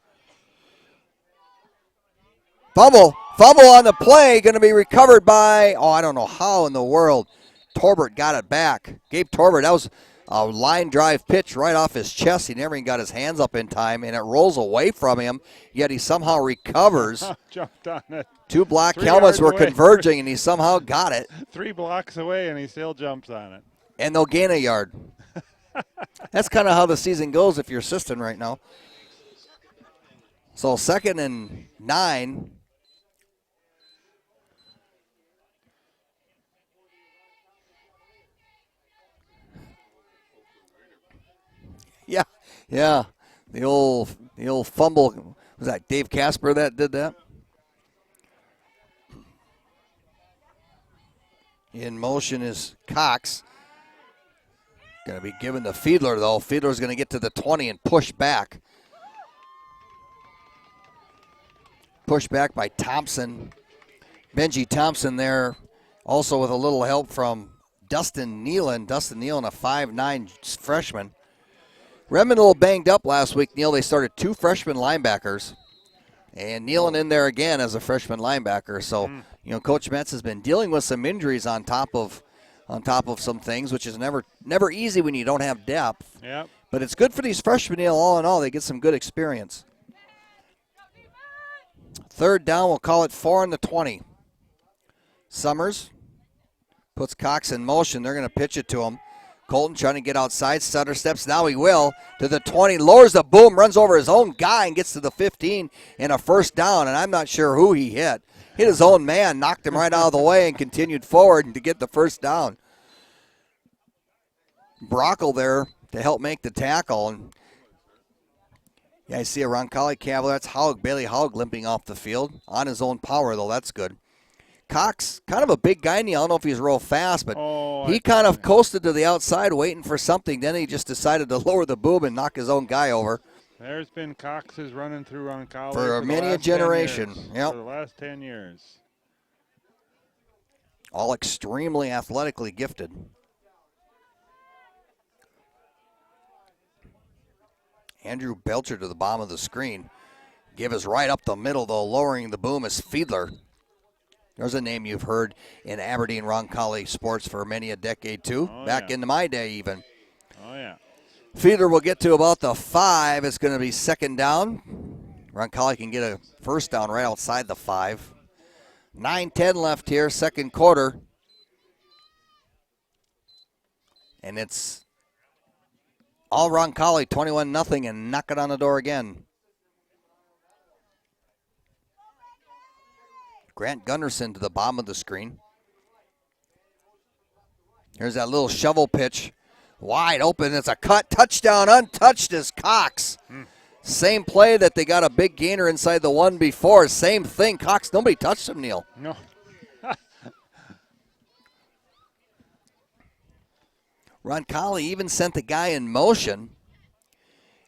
Fumble Fumble on the play, going to be recovered by, I don't know how in the world. Torbert got it back. Gabe Torbert, that was a line drive pitch right off his chest. He never even got his hands up in time, and it rolls away from him, yet he somehow recovers. Jumped on it. 2 black 3 helmets yards were away. converging, and he somehow got it. 3 blocks away, and he still jumps on it. And they'll gain a yard. That's kind of how the season goes if you're assistant right now. So 2nd and 9. Yeah. The old fumble. Was that Dave Casper that did that? In motion is Cox. Going to be given to Fiedler, though. Fiedler's going to get to the 20 and push back. Push back by Thompson. Benji Thompson there, also with a little help from Dustin Nealon. Dustin Nealon, a 5'9" freshman. Redmond a little banged up last week, Neil. They started 2 freshman linebackers. And Nealon in there again as a freshman linebacker. So, Coach Metz has been dealing with some injuries on top of some things, which is never easy when you don't have depth. Yep. But it's good for these freshmen, Neil. All in all, they get some good experience. 3rd down, we'll call it 4 on the 20. Summers puts Cox in motion. They're going to pitch it to him. Colton trying to get outside. Stutter steps. Now he will. To the 20. Lowers the boom. Runs over his own guy and gets to the 15 and a 1st down. And I'm not sure who he hit. Hit his own man. Knocked him right out of the way and continued forward to get the 1st down. Brockle there to help make the tackle. And yeah, I see a Roncalli Cavalier. That's Bailey Haug limping off the field. On his own power, though. That's good. Cox, kind of a big guy, Neil. I don't know if he's real fast, but he kind of coasted to the outside waiting for something. Then he just decided to lower the boom and knock his own guy over. There's been Coxes running through Roncalli for many a generation. Yep. For the last 10 years. All extremely athletically gifted. Andrew Belcher to the bottom of the screen. Give us right up the middle, though. Lowering the boom is Fiedler. There's a name you've heard in Aberdeen Roncalli sports for many a decade, too. Back into my day, even. Oh, yeah. Fiedler will get to about the 5. It's going to be 2nd down. Roncalli can get a 1st down right outside the 5. 9:10 left here, 2nd quarter. And it's all Roncalli, 21-0, and knock it on the door again. Grant Gunderson to the bottom of the screen. Here's that little shovel pitch. Wide open. It's a cut. Touchdown. Untouched is Cox. Same play that they got a big gainer inside the one before. Same thing. Cox, nobody touched him, Neil. No. Roncalli even sent the guy in motion.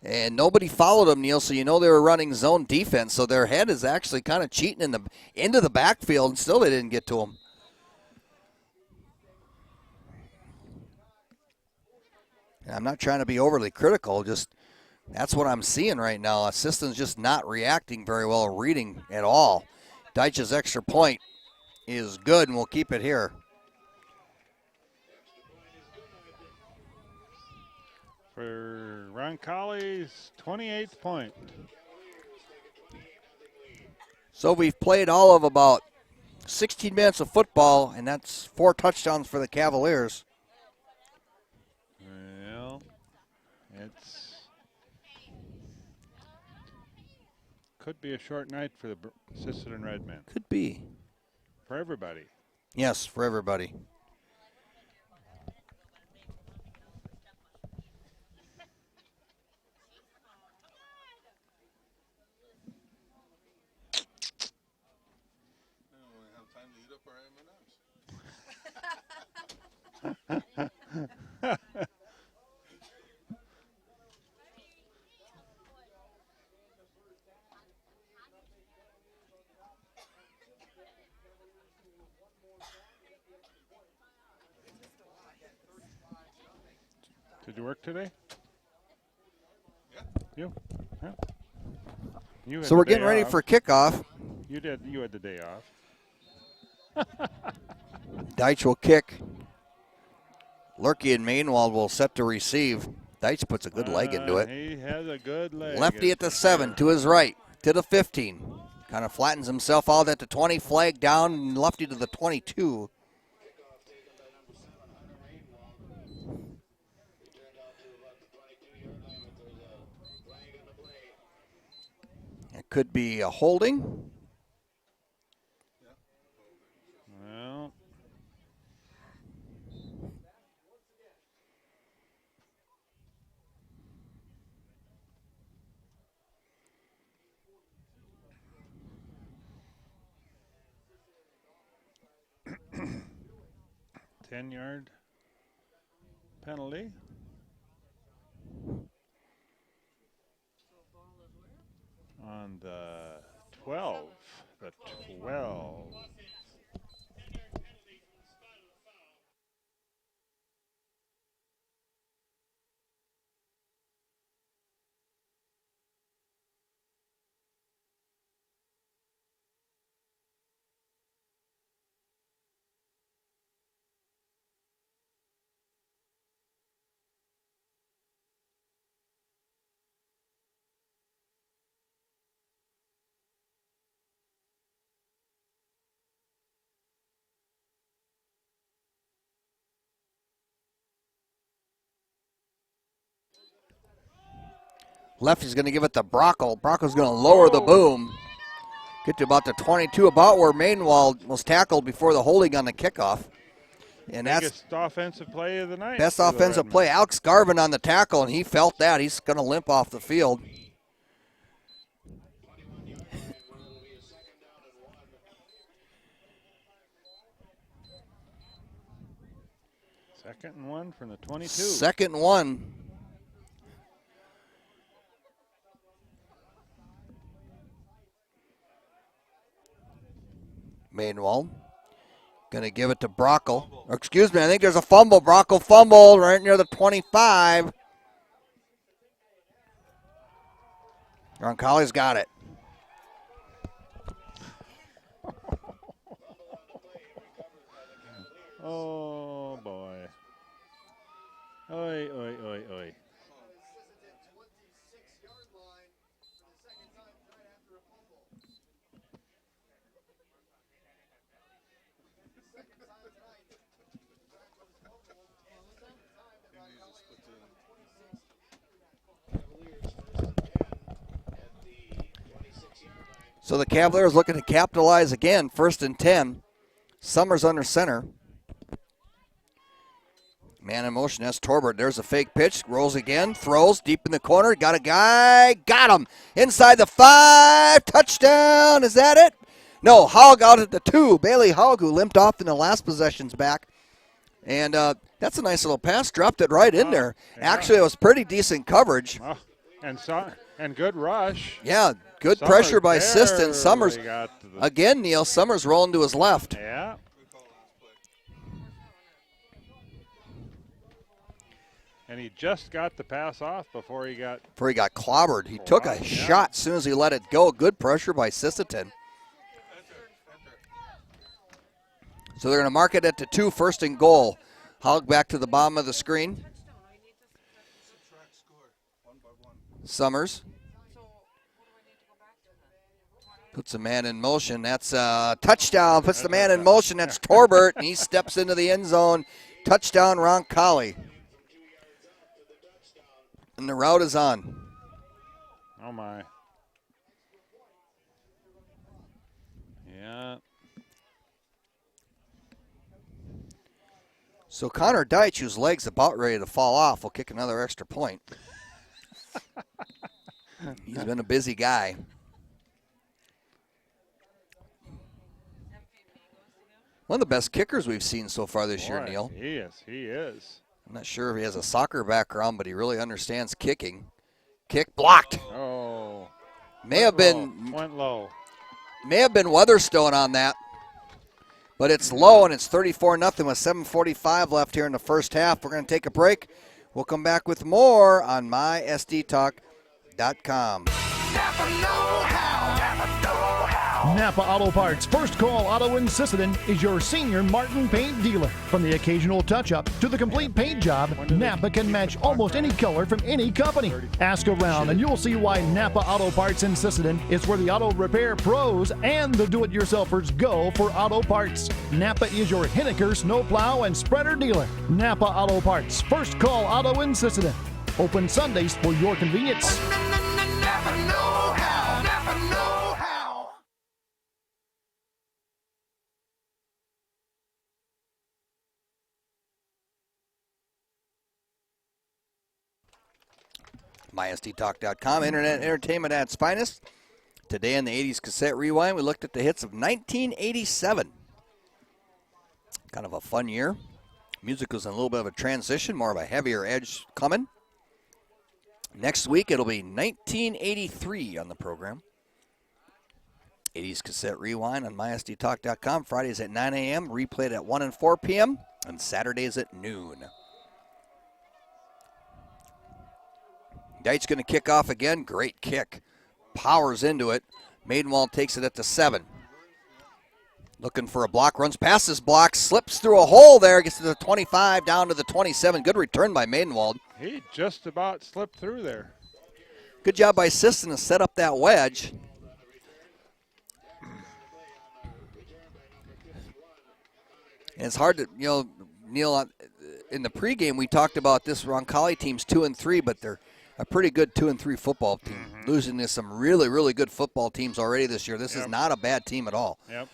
And nobody followed him, Neil, so you know they were running zone defense. So their head is actually kind of cheating into the backfield, and still they didn't get to him. And I'm not trying to be overly critical, just that's what I'm seeing right now. Assistant's just not reacting very well, reading at all. Deitch's extra point is good, and we'll keep it here. For Roncalli's 28th point. So we've played all of about 16 minutes of football, and that's 4 touchdowns for the Cavaliers. Well, could be a short night for the Sisseton Redmen. Could be. For everybody. Yes, for everybody. Did you work today? Yeah. You? Yeah. So we're getting ready for kickoff. You did. You had the day off. Deitch will kick. Lurkey and Mainwald will set to receive. Deitch puts a good leg into it. He has a good leg. Lefty at the it's 7, sure. to his right, to the 15. Kind of flattens himself out at the 20, flag down, and lefty to the 22. It could be a holding. Well, $10-yard penalty. On the 12. The 12. Lefty's going to give it to Brockle. Brockle's going to lower the boom. Get to about the 22, about where Mainwald was tackled before the holding on the kickoff. And that's Biggest offensive play of the night. best for the offensive Redmen. play. Alex Garvin on the tackle, and he felt that. He's going to limp off the field. Second and 1 from the 22. Second and 1. Mainwald going to give it to Brockle. Or, excuse me, I think there's a fumble. Brockle fumbled right near the 25. Roncalli's got it. Oh, boy. Oi, oi, oi, oi. So the Cavaliers looking to capitalize again. 1st and 10. Summers under center. Man in motion, that's Torbert. There's a fake pitch. Rolls again. Throws deep in the corner. Got a guy. Got him. Inside the 5. Touchdown. Is that it? No, Haug out at the 2. Bailey Haug, who limped off in the last possessions back. And that's a nice little pass. Dropped it right in there. Yeah. Actually, it was pretty decent coverage. Oh, and good rush. Yeah, good Summers pressure by Siston. barely Summers, got to the- again, Neil, Summers rolling to his left. Yeah. And he just got the pass off before he got. Before he got clobbered. He took a Yeah. shot as soon as he let it go. Good pressure by Sisseton. So they're going to mark it at the 2, 1st and goal. Hog back to the bottom of the screen. Summers puts a man in motion. That's a touchdown. Puts the man in motion. That's Torbert, and he steps into the end zone. Touchdown, Roncalli. And the route is on. Oh, my. Yeah. So Connor Deitch, whose leg's about ready to fall off, will kick another extra point. He's been a busy guy. One of the best kickers we've seen so far this year, Boy, Neil. He is. He is. I'm not sure if he has a soccer background, but he really understands kicking. Kick blocked. Oh. May have been Went low. Weatherstone on that. But it's low, and it's 34-0 with 7:45 left here in the first half. We're going to take a break. We'll come back with more on mysdtalk.com. Napa know-how. Napa know-how. Napa Auto Parts First Call Auto in Sisseton is your senior Martin paint dealer. From the occasional touch-up to the complete paint job, Napa can match almost any color from any company. Ask around and you'll see why Napa Auto Parts in Sisseton is where the auto repair pros and the do-it-yourselfers go for auto parts. Napa is your Henniker snowplow and spreader dealer. Napa Auto Parts First Call Auto in Sisseton. Open Sundays for your convenience. Napa know-how. Napa know-how. mysdtalk.com, internet entertainment at its finest. Today in the 80s Cassette Rewind, we looked at the hits of 1987. Kind of a fun year. Music was in a little bit of a transition, more of a heavier edge coming. Next week, it'll be 1983 on the program. 80s Cassette Rewind on mysdtalk.com. Fridays at 9 a.m., replayed at 1 and 4 p.m., and Saturdays at noon. Deitch going to kick off again. Great kick. Powers into it. Maidenwald takes it at the 7. Looking for a block. Runs past his block. Slips through a hole there. Gets to the 25, down to the 27. Good return by Maidenwald. He just about slipped through there. Good job by Sisseton to set up that wedge. And it's hard to, Neil, in the pregame we talked about this Roncalli team's 2 and 3, but they're a pretty good 2 and 3 football team. Mm-hmm. Losing to some really, really good football teams already this year. This is not a bad team at all. Yep.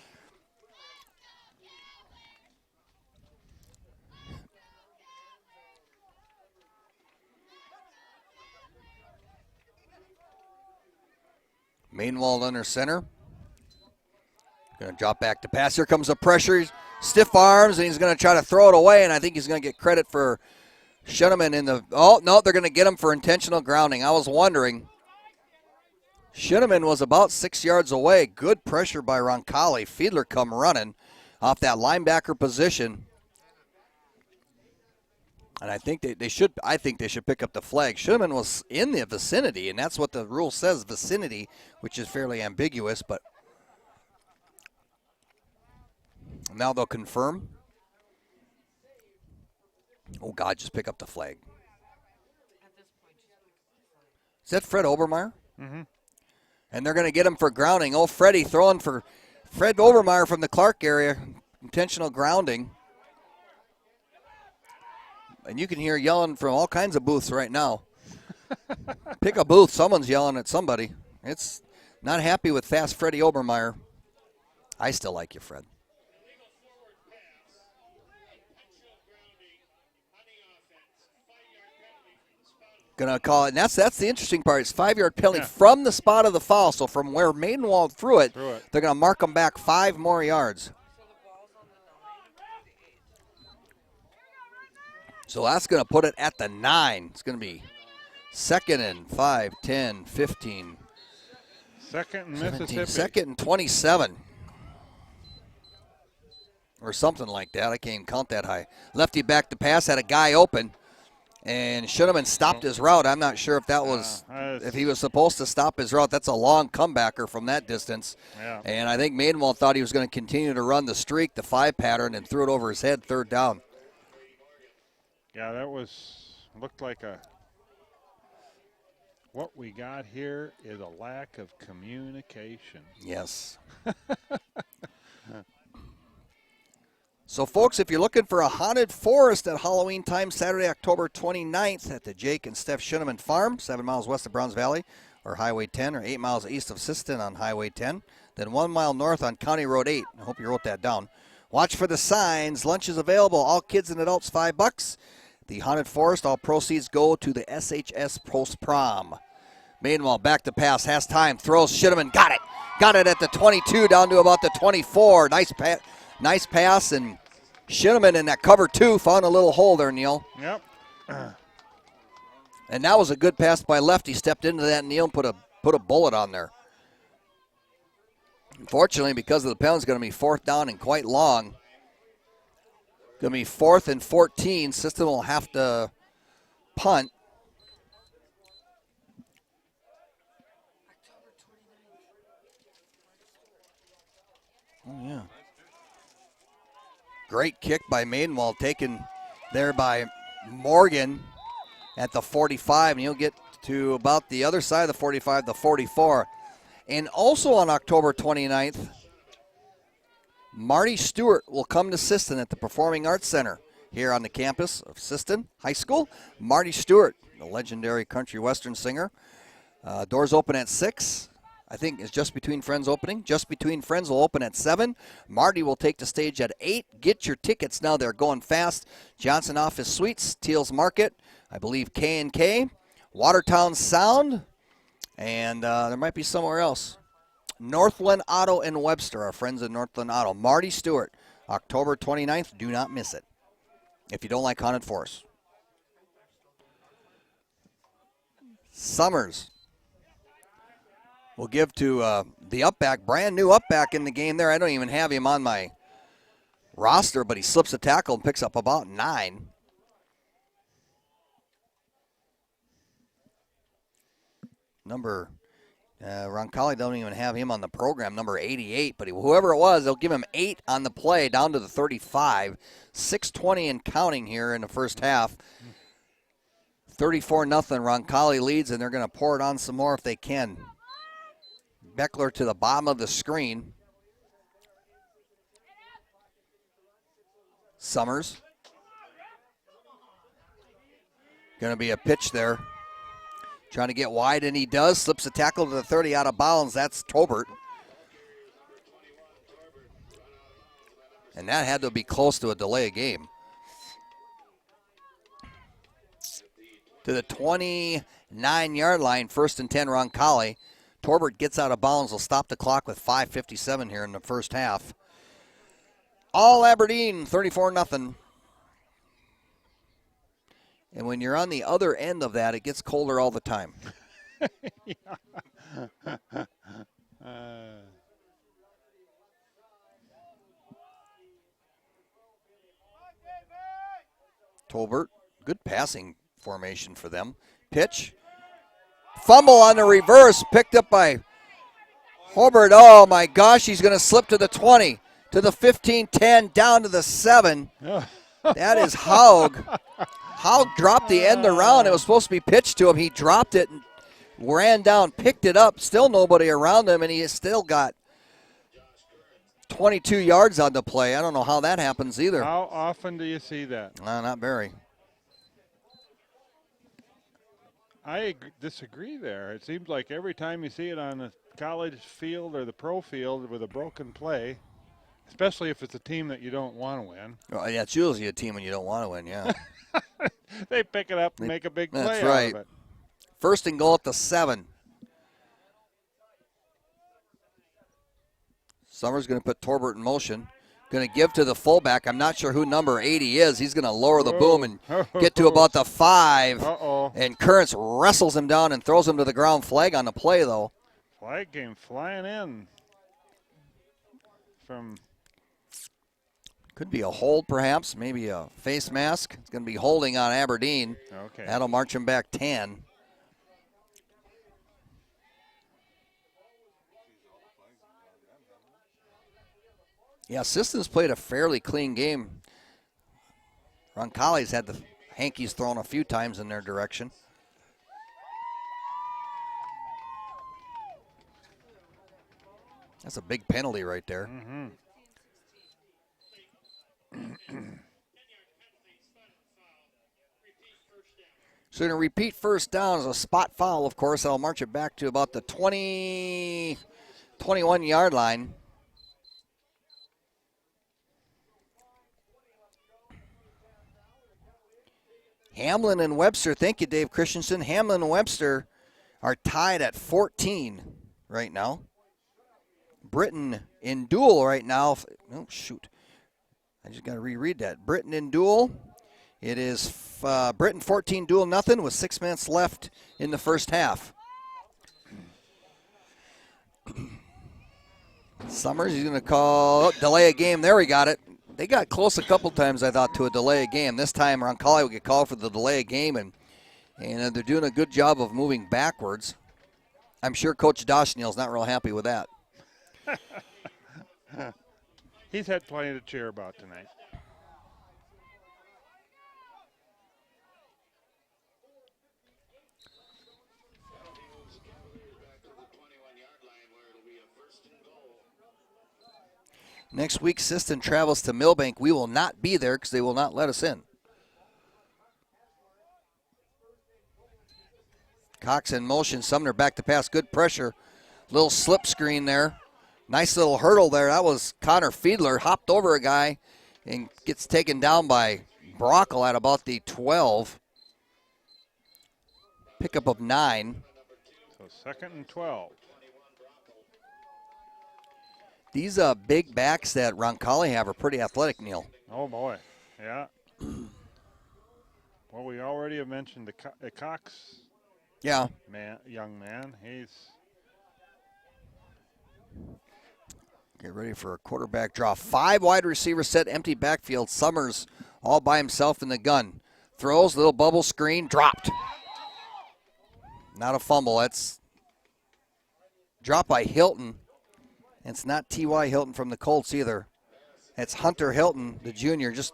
Maidenwald under center. Going to drop back to pass. Here comes the pressure. Stiff arms, and he's going to try to throw it away, and I think he's going to get credit for Shinneman in the... Oh, no, they're going to get him for intentional grounding. I was wondering. Shinneman was about 6 yards away. Good pressure by Roncalli. Fiedler come running off that linebacker position. And I think they should pick up the flag. Shinneman was in the vicinity, and that's what the rule says, vicinity, which is fairly ambiguous, but now they'll confirm. Oh, God, just pick up the flag. Is that Fred Obermeyer? Mm-hmm. And they're going to get him for grounding. Oh, Freddie throwing for Fred Obermeyer from the Clark area. Intentional grounding. And you can hear yelling from all kinds of booths right now. Pick a booth. Someone's yelling at somebody. It's not happy with fast Freddie Obermeyer. I still like you, Fred. Going to call it, and that's the interesting part. It's 5-yard penalty from the spot of the foul. So from where Maidenwald threw it, they're going to mark them back 5 more yards. So that's going to put it at the 9. It's going to be 2nd and 5, 10, 15. 2nd and 17, Mississippi. 2nd and 27. Or something like that. I can't even count that high. Lefty back to pass, had a guy open. And Shinneman stopped his route. I'm not sure if that was, if he was supposed to stop his route. That's a long comebacker from that distance. Yeah. And I think Maidenwald thought he was going to continue to run the streak, the 5 pattern, and threw it over his head, 3rd down. Yeah, that looked like what we got here is a lack of communication. Yes. So, folks, if you're looking for a haunted forest at Halloween time, Saturday, October 29th at the Jake and Steph Shinneman Farm, 7 miles west of Browns Valley, or Highway 10, or 8 miles east of Sisseton on Highway 10, then 1 mile north on County Road 8. I hope you wrote that down. Watch for the signs. Lunch is available. All kids and adults, $5. The haunted forest, all proceeds go to the SHS Post Prom. Maidenwald back to pass, has time, throws, Shinneman, got it. Got it at the 22, down to about the 24. Nice pass, and Shinneman in that cover 2 found a little hole there, Neil. Yep. And that was a good pass by Lefty. Stepped into that, Neil, and put a bullet on there. Unfortunately, because of the penalty, it's going to be 4th down and quite long. Going to be 4th and 14. Sisseton will have to punt. Oh, yeah. Great kick by Maidenwald, taken there by Morgan at the 45, and he'll get to about the other side of the 45, the 44. And also on October 29th, Marty Stewart will come to Siston at the Performing Arts Center here on the campus of Siston High School. Marty Stewart, the legendary country western singer. Doors open at 6. I think it's Just Between Friends opening. Just Between Friends will open at 7. Marty will take the stage at 8. Get your tickets now. They're going fast. Johnson Office Suites, Teals Market, I believe K&K, Watertown Sound, and there might be somewhere else. Northland Auto and Webster, our friends at Northland Auto. Marty Stewart, October 29th. Do not miss it if you don't like haunted forests. Summers will give to the upback, brand new upback in the game there. I don't even have him on my roster, but he slips a tackle and picks up about 9. Number, Roncalli don't even have him on the program, number 88, but whoever it was, they'll give him 8 on the play down to the 35. 6:20 and counting here in the first half. 34-0, Roncalli leads, and they're going to pour it on some more if they can. Beckler to the bottom of the screen. Summers. Going to be a pitch there. Trying to get wide, and he does. Slips a tackle to the 30 out of bounds. That's Tobert. And that had to be close to a delay of game. To the 29-yard line, 1st and 10, Roncalli. Torbert gets out of bounds. Will stop the clock with 5:57 here in the first half. All Aberdeen, 34-0. And when you're on the other end of that, it gets colder all the time. Tolbert, good passing formation for them. Pitch. Fumble on the reverse, picked up by Hobart. Oh my gosh, he's going to slip to the 20, to the 15, 10, down to the 7. That is Haug. Haug dropped the end around. It was supposed to be pitched to him. He dropped it and ran down, picked it up. Still nobody around him, and he has still got 22 yards on the play. I don't know how that happens either. How often do you see that? Not very. I disagree there. It seems like every time you see it on the college field or the pro field with a broken play, especially if it's a team that you don't want to win. Well, yeah, it's usually a team when you don't want to win, yeah. They pick it up and make a big play That's right. out of it. 1st and goal at the 7. Summers going to put Torbert in motion. Going to give to the fullback. I'm not sure who number 80 is. He's going to lower the boom and get to about the 5. And Currents wrestles him down and throws him to the ground. Flag on the play, though. Flag game flying in from... Could be a hold, perhaps. Maybe a face mask. It's going to be holding on Aberdeen. Okay. That'll march him back 10. Yeah, Siston's played a fairly clean game. Roncalli's had the hankies thrown a few times in their direction. That's a big penalty right there. Mm-hmm. So going to repeat first down as a spot foul, of course. I'll march it back to about the 21-yard line. Hamlin and Webster, thank you, Dave Christensen. Hamlin and Webster are tied at 14 right now. Britton in duel right now. Oh, shoot. I just got to reread that. Britton in duel. It is Britton 14, duel nothing with 6 minutes left in the first half. Summers, he's going to call delay a game. There, we got it. They got close a couple times, I thought, to a delay of game. This time, Roncalli would get called for the delay of game, and they're doing a good job of moving backwards. I'm sure Coach Dashneal's not real happy with that. He's had plenty to cheer about tonight. Next week, Siston travels to Millbank. We will not be there because they will not let us in. Cox in motion. Sumner back to pass. Good pressure. Little slip screen there. Nice little hurdle there. That was Connor Fiedler. Hopped over a guy and gets taken down by Brockle at about the 12. Pickup of 9. So 2nd and 12. These big backs that Roncalli have are pretty athletic, Neil. Oh, boy. Yeah. Well, we already have mentioned the Cox Yeah. young man. He's Get ready for a quarterback draw. 5 wide receiver set, empty backfield. Summers all by himself in the gun. Throws, little bubble screen, dropped. Not a fumble. That's dropped by Hilton. It's not T.Y. Hilton from the Colts either. It's Hunter Hilton, the junior. Just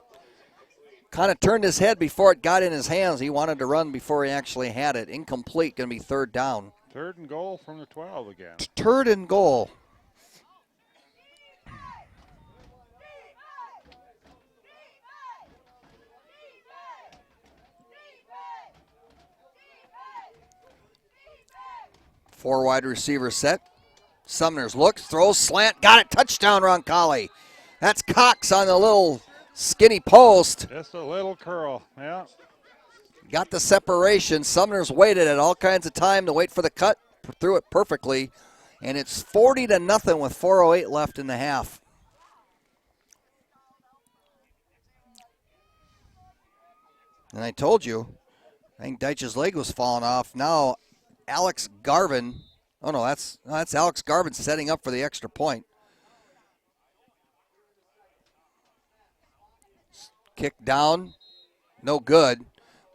kind of turned his head before it got in his hands. He wanted to run before he actually had it. Incomplete, going to be 3rd down. 3rd and goal from the 12 again. 3rd and goal. Four wide receiver set. Sumner's looks, throws, slant, got it, touchdown Roncalli. That's Cox on the little skinny post. Just a little curl, yeah. Got the separation. Sumner's waited at all kinds of time to wait for the cut, threw it perfectly, and it's 40-0 with 4:08 left in the half. And I told you, I think Deitch's leg was falling off. Now Alex Garvin. Oh, no, that's Alex Garvin setting up for the extra point. Kick down, no good.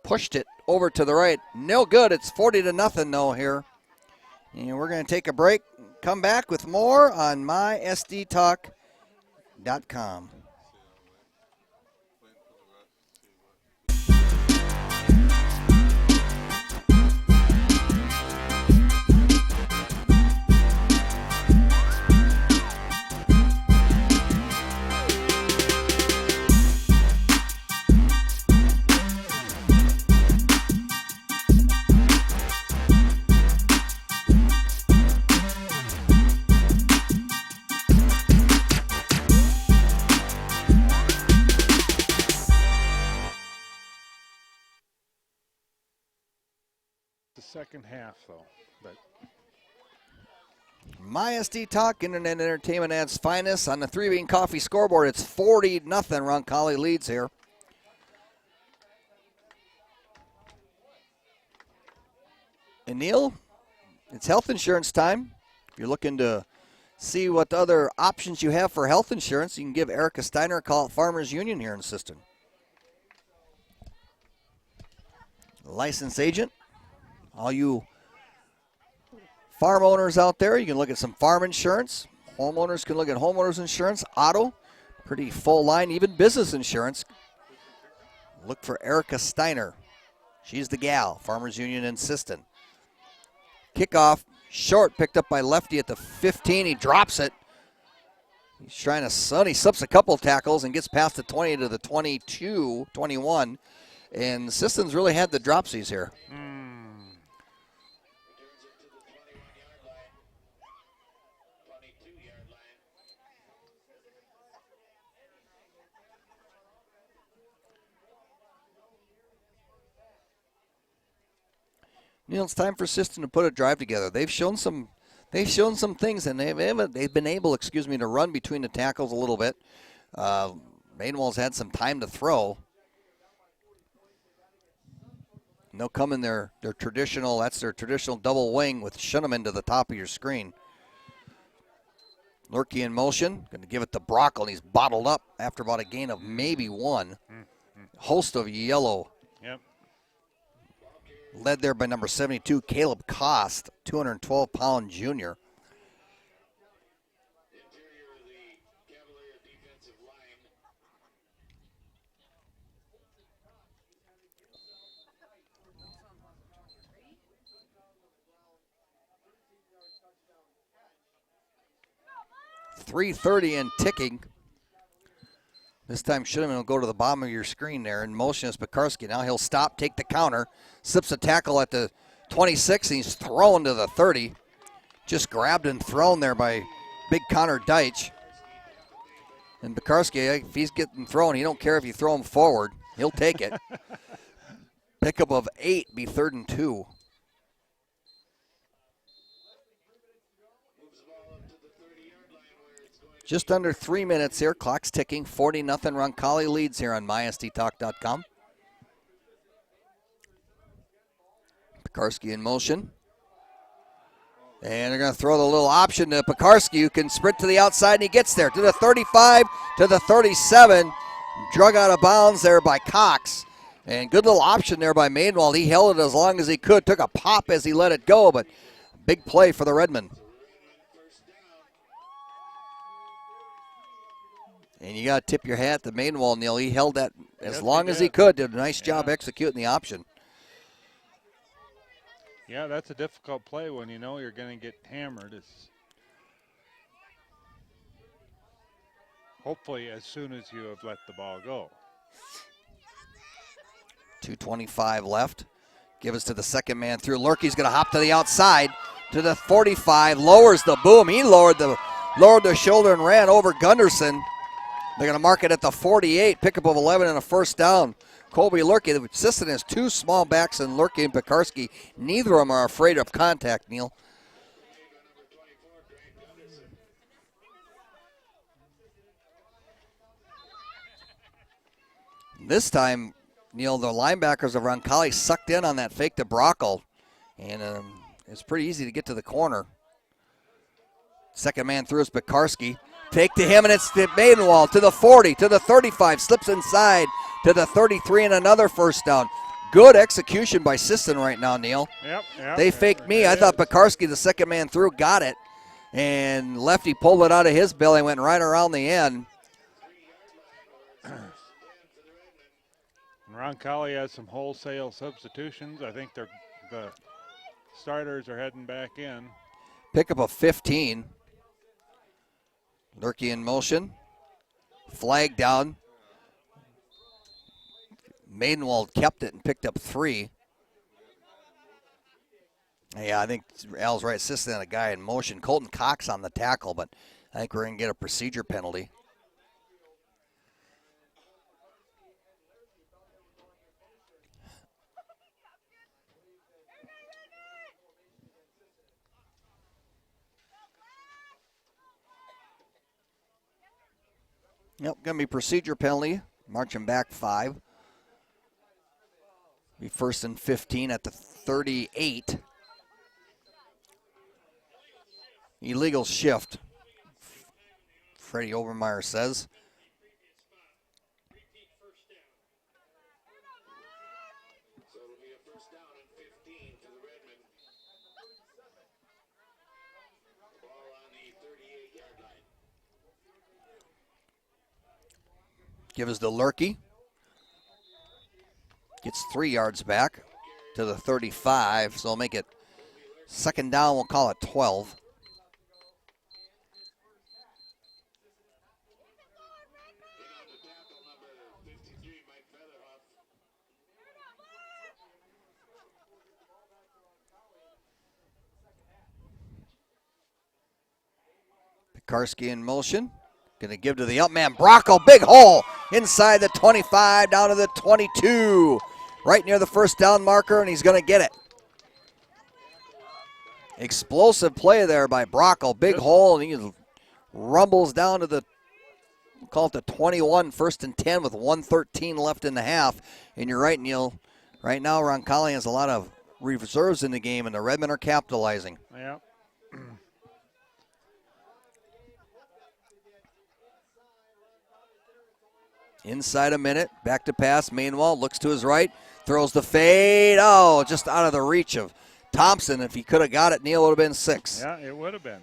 Pushed it over to the right, no good. It's 40-0 though here. And we're going to take a break. Come back with more on mysdtalk.com. The second half, though. But MySD Talk, Internet Entertainment at its finest. On the 3 Bean Coffee scoreboard, it's 40-0. Roncalli leads here. And Neil, it's health insurance time. If you're looking to see what other options you have for health insurance, you can give Erica Steiner a call at Farmers Union here in Siston. Licensed agent. All you farm owners out there, you can look at some farm insurance. Homeowners can look at homeowners insurance, auto, pretty full line, even business insurance. Look for Erica Steiner. She's the gal, Farmers Union in Siston. Kickoff, short, picked up by Lefty at the 15. He drops it. He's trying to, he slips a couple tackles and gets past the 20 to the 22, 21. And Siston's really had the dropsies here. Neil, it's time for Siston to put a drive together. They've shown some things, and they've been able, to run between the tackles a little bit. Mainwell's had some time to throw. And they'll come in their traditional, that's their traditional double wing with Shuneman to the top of your screen. Lurkey in motion, going to give it to Brockle, and he's bottled up after about a gain of maybe 1. Host of yellow. Yep. Led there by number 72, Caleb Cost, 212-pound junior. 3:30 and ticking. This time Shinneman will go to the bottom of your screen there. In motion is Pekarski. Now he'll stop, take the counter, slips a tackle at the 26, and he's thrown to the 30. Just grabbed and thrown there by big Connor Deitch. And Pekarski, if he's getting thrown, he don't care if you throw him forward. He'll take it. Pickup of 8, be 3rd and 2. Just under 3 minutes here. Clock's ticking. 40-0. Roncalli leads here on mysdtalk.com. Pekarski in motion. And they're going to throw the little option to Pekarski, who can sprint to the outside, and he gets there to the 35, to the 37. Drug out of bounds there by Cox. And good little option there by Madenwald. He held it as long as he could. Took a pop as he let it go, but big play for the Redmen. And you got to tip your hat to Madenwald, Neil. He held that as long as he could. Did a nice job executing the option. Yeah, that's a difficult play when you know you're going to get hammered. It's hopefully as soon as you have let the ball go. 2:25 left. Give us to the second man through. Lurkey's going to hop to the outside to the 45. Lowers the boom. He lowered the shoulder and ran over Gunderson. They're going to mark it at the 48. Pickup of 11 and a first down. Colby Lurkey, the assistant, has two small backs in Lurkey and Pekarski. Neither of them are afraid of contact, Neil. This time, Neil, the linebackers of Roncalli sucked in on that fake to Brockle, and it's pretty easy to get to the corner. Second man through is Pekarski. Fake to him, and it's to Madenwald, to the 40, to the 35, slips inside, to the 33, and another first down. Good execution by Sisson right now, Neil. Yep. They faked me. I thought Pekarski, the second man through, got it, and Lefty pulled it out of his belly, went right around the end. Roncalli has some wholesale substitutions. I think the starters are heading back in. Pickup of 15. Lurkey in motion. Flag down. Madenwald kept it and picked up 3. Yeah, I think Al's right. Sisson had a guy in motion. Colton Cox on the tackle, but I think we're going to get a procedure penalty. Yep, going to be procedure penalty. Marching back 5. Be 1st and 15 at the 38. Illegal shift, Freddie Obermeyer says. Give us to Lurkey. Gets 3 yards back to the 35, so we'll make it second down. We'll call it 12. Pekarski in motion. Going to give to the up man, Brockle, big hole inside the 25, down to the 22. Right near the first down marker, and he's going to get it. Explosive play there by Brockle, big hole, and he rumbles down to the, we'll call it the 21, 1st and 10 with 1:13 left in the half. And you're right, Neil. Right now, Roncalli has a lot of reserves in the game, and the Redmen are capitalizing. Yeah. Inside a minute, back to pass. Madenwald looks to his right, throws the fade. Oh, just out of the reach of Thompson. If he could have got it, Neil would have been 6. Yeah, it would have been.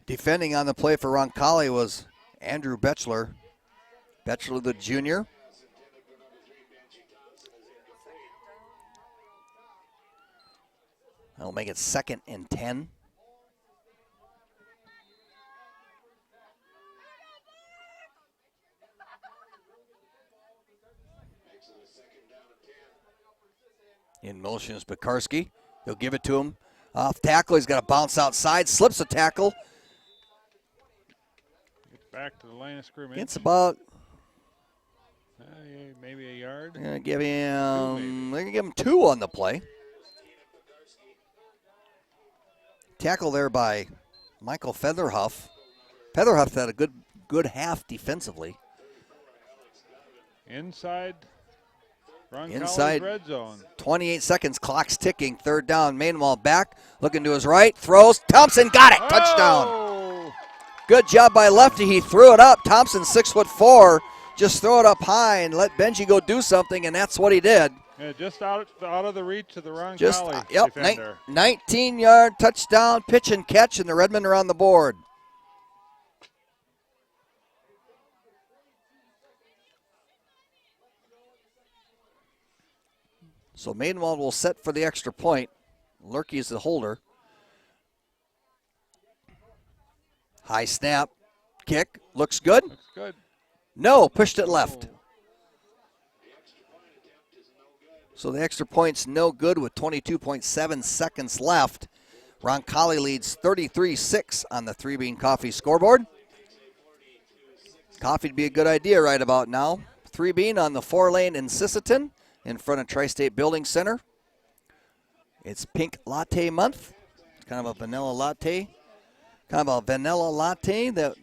Defending on the play for Roncalli was Andrew Betchler. Betchler, the junior. That'll make it 2nd and 10. In motion is Pekarski. He'll give it to him. Off tackle, he's got to bounce outside, slips a tackle. Back to the line of scrimmage. It's about, maybe a yard. they're going to give him 2 on the play. Tackle there by Michael Featherhuff. Featherhuff had a good half defensively. Inside Inside red zone. 28 seconds, clock's ticking. 3rd down. Mainwall back, looking to his right, throws. Thompson got it. Touchdown. Oh! Good job by Lefty. He threw it up. Thompson, 6'4". Just throw it up high and let Benji go do something, and that's what he did. Yeah, just out of the reach of the Ron Just Colley yep, defender. 19-yard touchdown, pitch and catch, and the Redmen are on the board. So Maidenwald will set for the extra point. Lurkey is the holder. High snap, kick, looks good. Looks good. No, pushed it left. So the extra point's no good with 22.7 seconds left. Roncalli leads 33-6 on the 3 Bean Coffee scoreboard. Coffee'd be a good idea right about now. 3 Bean on the 4-lane in Sisseton in front of Tri-State Building Center. It's Pink Latte Month. It's kind of a vanilla latte. Kind of a vanilla latte that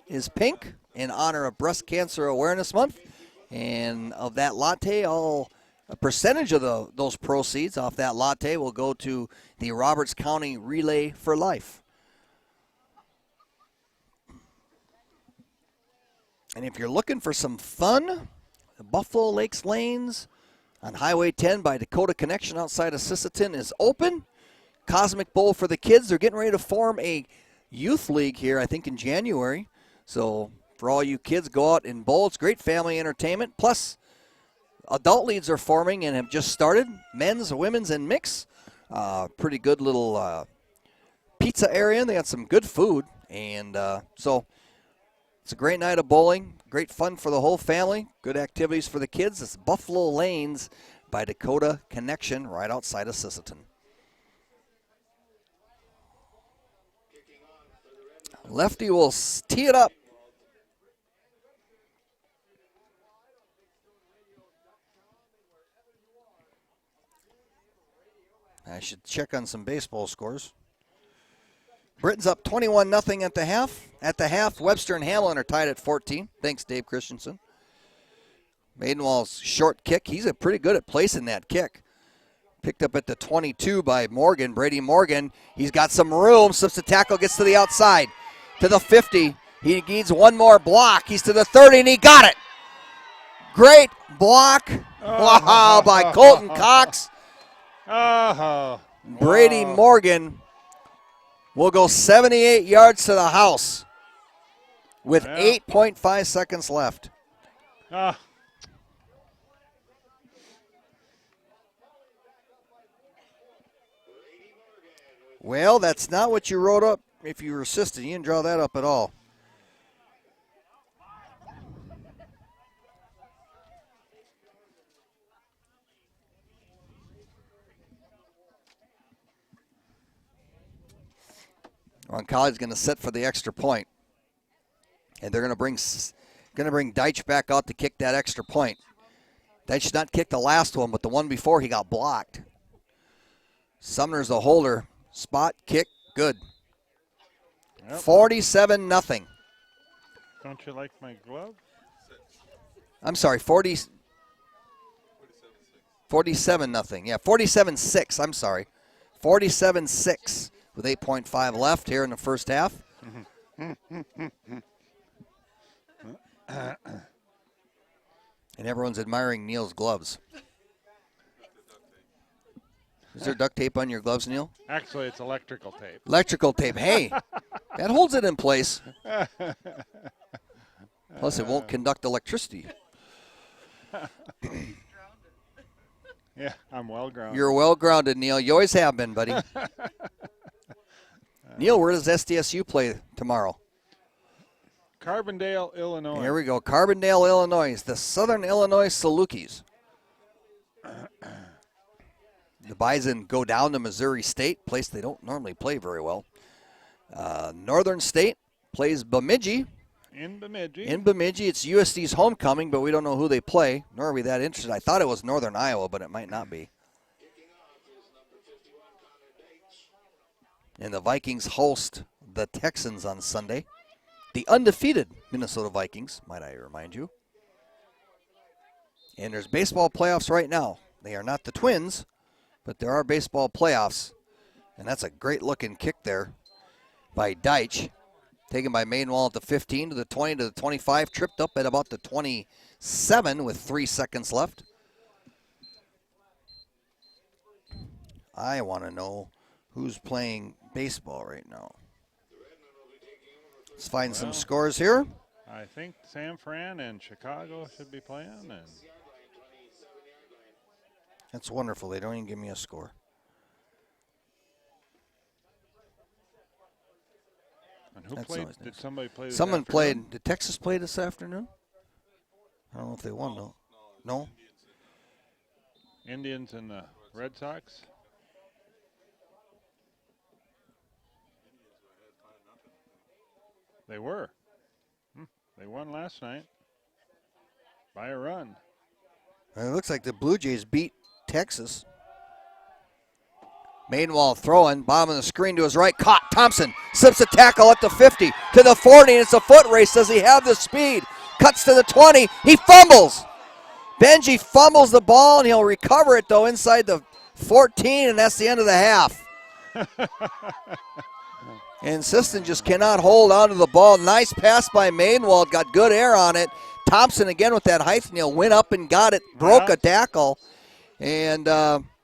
is pink in honor of Breast Cancer Awareness Month. And of that latte, a percentage of those proceeds off that latte will go to the Roberts County Relay for Life. And if you're looking for some fun, the Buffalo Lakes Lanes on Highway 10 by Dakota Connection outside of Sisseton is open. Cosmic Bowl for the kids. They're getting ready to form a youth league here, I think, in January. So for all you kids, go out and bowl. It's great family entertainment. Plus, adult leagues are forming and have just started. Men's, women's, and mix. Pretty good little pizza area. They got some good food. And so it's a great night of bowling. Great fun for the whole family. Good activities for the kids. It's Buffalo Lanes by Dakota Connection right outside of Sisseton. Lefty will tee it up. I should check on some baseball scores. Britain's up 21-0 at the half. At the half, Webster and Hamlin are tied at 14. Thanks, Dave Christensen. Maidenwall's short kick. He's pretty good at placing that kick. Picked up at the 22 by Morgan, Brady Morgan. He's got some room. Slips the tackle, gets to the outside. To the 50. He needs one more block. He's to the 30, and he got it. Great block. Wow, by Colton Cox. Brady Morgan will go 78 yards to the house with 8.5 seconds left. Well, that's not what you wrote up if you were assistant. You didn't draw that up at all. Roncalli's going to set for the extra point. And they're going to bring Deitch back out to kick that extra point. Deitch did not kick the last one, but the one before he got blocked. Sumner's the holder. Spot, kick, good. Yep. 47-0. Don't you like my glove? I'm sorry, 47-0. Yeah, 47-6. I'm sorry. 47-6 with 8.5 left here in the first half. And everyone's admiring Neil's gloves. Is there duct tape on your gloves, Neil? Actually, it's electrical tape. Electrical tape. Hey, that holds it in place. Plus, it won't conduct electricity. Yeah, I'm well grounded. You're well grounded, Neil. You always have been, buddy. Neil, where does SDSU play tomorrow? Carbondale, Illinois. Here we go. Carbondale, Illinois. The Southern Illinois Salukis. The Bison go down to Missouri State, place they don't normally play very well. Northern State plays Bemidji. In Bemidji. In Bemidji, it's USD's homecoming, but we don't know who they play, nor are we that interested. I thought it was Northern Iowa, but it might not be. And the Vikings host the Texans on Sunday. The undefeated Minnesota Vikings, might I remind you. And there's baseball playoffs right now. They are not the Twins, but there are baseball playoffs. And that's a great-looking kick there by Deitch. Taken by Mainwall at the 15 to the 20 to the 25. Tripped up at about the 27 with 3 seconds left. I want to know who's playing baseball right now. Let's find some scores here. I think San Fran and Chicago should be playing. And That's wonderful. They don't even give me a score. and who That's played? always Did nice. somebody play this Someone afternoon? played. Did Texas play this afternoon? I don't know if they won, though. No? Indians and the Red Sox. They were. They won last night by a run. And it looks like the Blue Jays beat Texas. Mainwall throwing, bottom of the screen to his right, caught. Thompson slips a tackle at the 50 to the 40, and it's a foot race. Does he have the speed? Cuts to the 20. He fumbles. Benji fumbles the ball, and he'll recover it, though, inside the 14, and that's the end of the half. And Siston just cannot hold on to the ball. Nice pass by Mainwald. Got good air on it. Thompson again with that height kneel. Went up and got it. Broke a tackle. And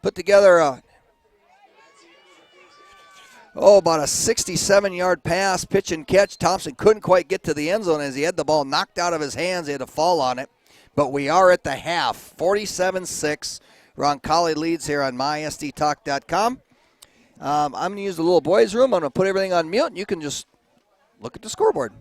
put together about a 67-yard pass, pitch and catch. Thompson couldn't quite get to the end zone as he had the ball knocked out of his hands. He had to fall on it. But we are at the half. 47-6. Roncalli leads here on mysdtalk.com. I'm going to use the little boys' room. I'm going to put everything on mute, and you can just look at the scoreboard.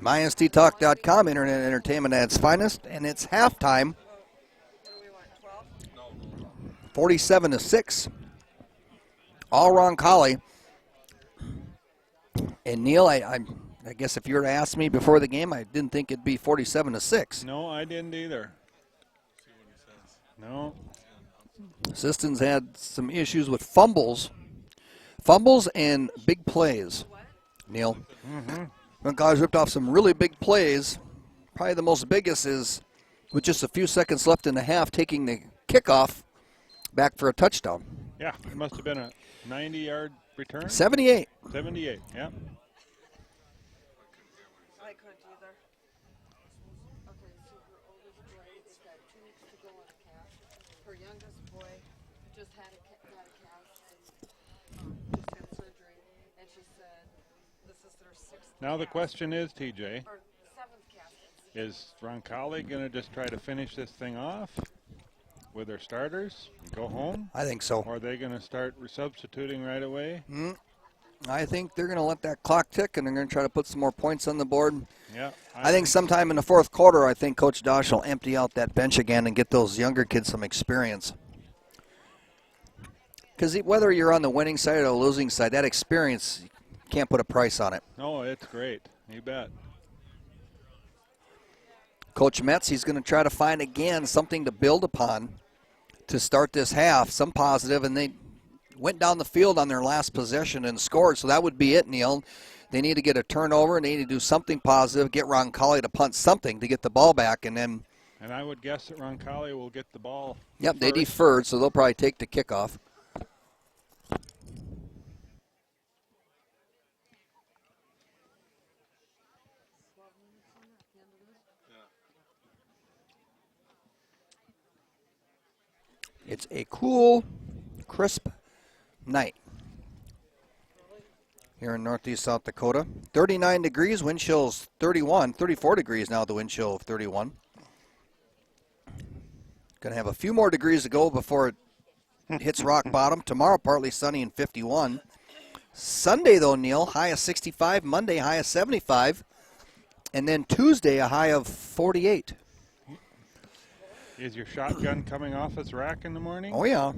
mysdtalk.com, internet entertainment at its finest, and it's halftime. 47-6. All Roncalli. And Neil, I guess if you were to ask me before the game, I didn't think it'd be 47-6. No, I didn't either. No. Assistants had some issues with fumbles and big plays. Neil, Roncalli's ripped off some really big plays. Probably the most biggest is with just a few seconds left in the half, taking the kickoff back for a touchdown. Yeah, it must have been a 90-yard return. 78. 78, yeah. I couldn't either. Okay, so her oldest boy has got 2 weeks to go on a cast. Her youngest boy just got a cast and just had surgery. And she said this is their 6th Now the cast, question is, TJ, or 7th cast. is Roncalli going to just try to finish this thing off with their starters and go home? I think so. Or are they going to start substituting right away? I think they're going to let that clock tick, and they're going to try to put some more points on the board. Yeah. I think sometime in the fourth quarter, I think Coach Dosh will empty out that bench again and get those younger kids some experience. Because whether you're on the winning side or the losing side, that experience, you can't put a price on it. No, it's great. You bet. Coach Metz, he's going to try to find, again, something to build upon to start this half, some positive, and they went down the field on their last possession and scored, so that would be it, Neil. They need to get a turnover, and they need to do something positive, get Roncalli to punt something to get the ball back, and then... And I would guess that Roncalli will get the ball. Yep, they first. deferred, so they'll probably take the kickoff. It's a cool, crisp night here in northeast South Dakota. 39 degrees, wind chill's 31, 34 degrees now, the wind chill of 31. Going to have a few more degrees to go before it hits rock bottom. Tomorrow, partly sunny and 51. Sunday, though, Neil, high of 65. Monday, high of 75. And then Tuesday, a high of 48. Is your shotgun coming off its rack in the morning? Oh, yeah.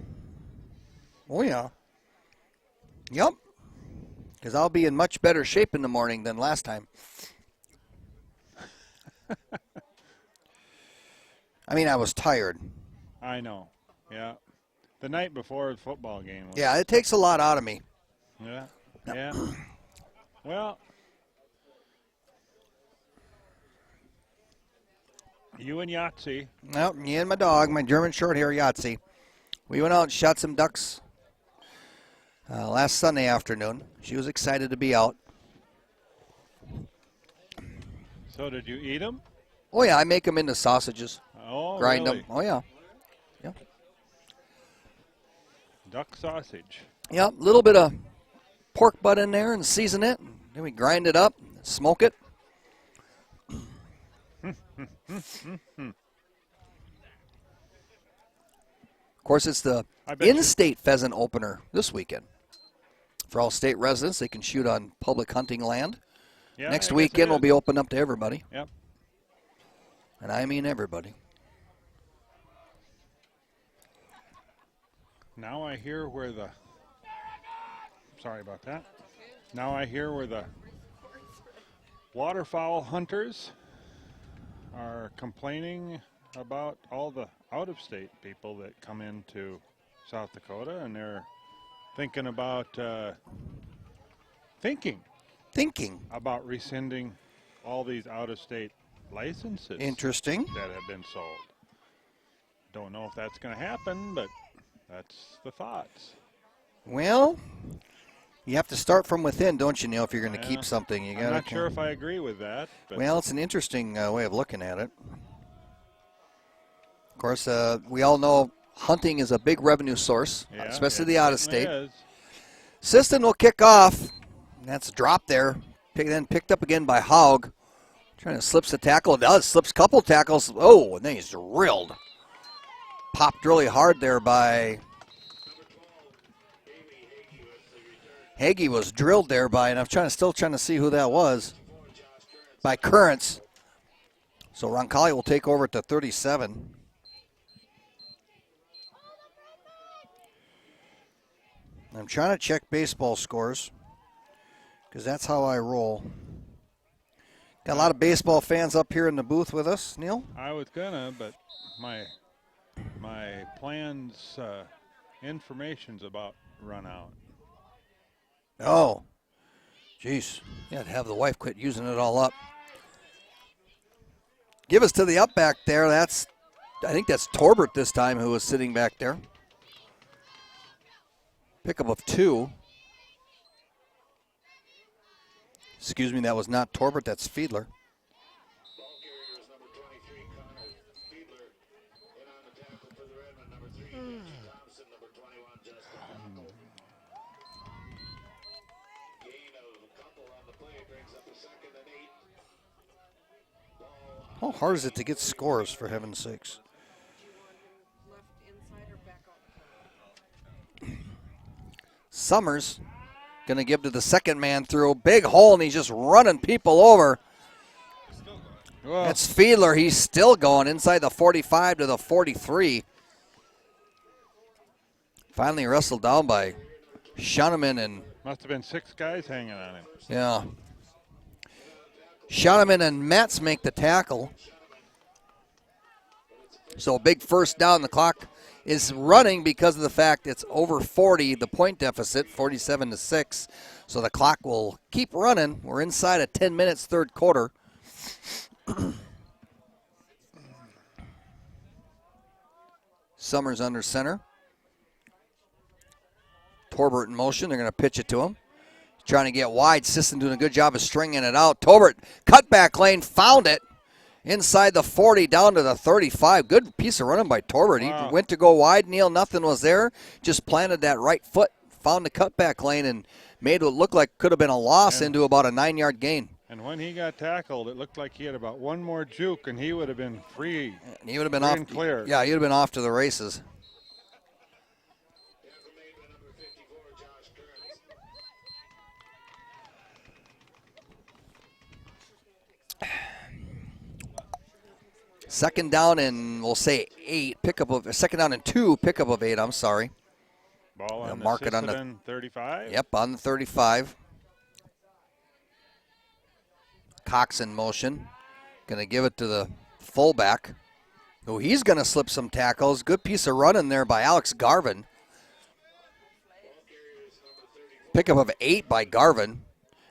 Oh, yeah. Yep. Because I'll be in much better shape in the morning than last time. I mean, I was tired. I know. Yeah. The night before the football game. Yeah, it takes a lot out of me. Yeah. Yeah. Well, you and Yahtzee. Well, me and my dog, my German Shorthair Yahtzee, we went out and shot some ducks last Sunday afternoon. She was excited to be out. So did you eat them? Oh, yeah, I make them into sausages. Oh, Grind really? them. Oh, yeah. Yeah. Duck sausage. Yep, a little bit of pork butt in there and season it. Then we grind it up, smoke it. Of course, it's the I bet you- in-state pheasant opener this weekend. For all state residents, they can shoot on public hunting land. Yeah, Next I guess weekend it will is. be open up to everybody. Yep. And I mean everybody. Now I hear where the. Sorry about that. Now I hear where the waterfowl hunters are complaining about all the out-of-state people that come into South Dakota, and they're thinking about thinking about rescinding all these out-of-state licenses Interesting. that have been sold. Don't know if that's going to happen, but that's the thoughts. Well, you have to start from within, don't you, Neil, if you're going to Yeah. keep something. You I'm gotta not sure if I agree with that. But Well, it's an interesting way of looking at it. Of course, we all know hunting is a big revenue source, yeah, especially it the out-of-state. certainly is. Siston will kick off. That's a drop there. Then picked up again by Haug. Trying to slips the tackle. It does. Slips a couple tackles. Oh, and then he's drilled. Popped really hard there by... Hagee was drilled there by, and I'm still trying to see who that was. by Currents. So Roncalli will take over at the 37. I'm trying to check baseball scores because that's how I roll. Got a lot of baseball fans up here in the booth with us, Neil. I was gonna, but my plans information's about run out. Oh, jeez. Yeah, to have the wife quit using it all up. Give us to the up back there. I think that's Torbert this time who was sitting back there. Pickup of 2. Excuse me, that was not Torbert, that's Fiedler. How hard is it to get scores, for heaven's sakes? Left inside or back out? Summers going to give to the second man through. Big hole, and he's just running people over. Well, That's Fiedler. He's still going inside the 45 to the 43. Finally wrestled down by Schoenemann and must have been 6 guys hanging on him. yeah. Schoenemann and Metz make the tackle. So a big first down. The clock is running because of the fact it's over 40, the point deficit, 47-6. So the clock will keep running. We're inside of 10 minutes, third quarter. Summers under center. Torbert in motion. They're going to pitch it to him. Trying to get wide. Sisson doing a good job of stringing it out. Torbert, cutback lane, found it. Inside the 40, down to the 35. Good piece of running by Torbert. Wow. He went to go wide, Neil. Nothing was there. Just planted that right foot, found the cutback lane, and made what looked like could have been a loss into about a 9-yard gain. And when he got tackled, it looked like he had about one more juke, and he would have been free. And he would have been Free off. and clear. Yeah, he would have been off to the races. Second down and we'll say 8, pickup of second down and 2, pickup of 8. I'm sorry. Ball on mark the it on the- Sisseton 35. Yep, on the 35. Cox in motion. Going to give it to the fullback. Oh, he's going to slip some tackles. Good piece of running there by Alex Garvin. Pickup of 8 by Garvin.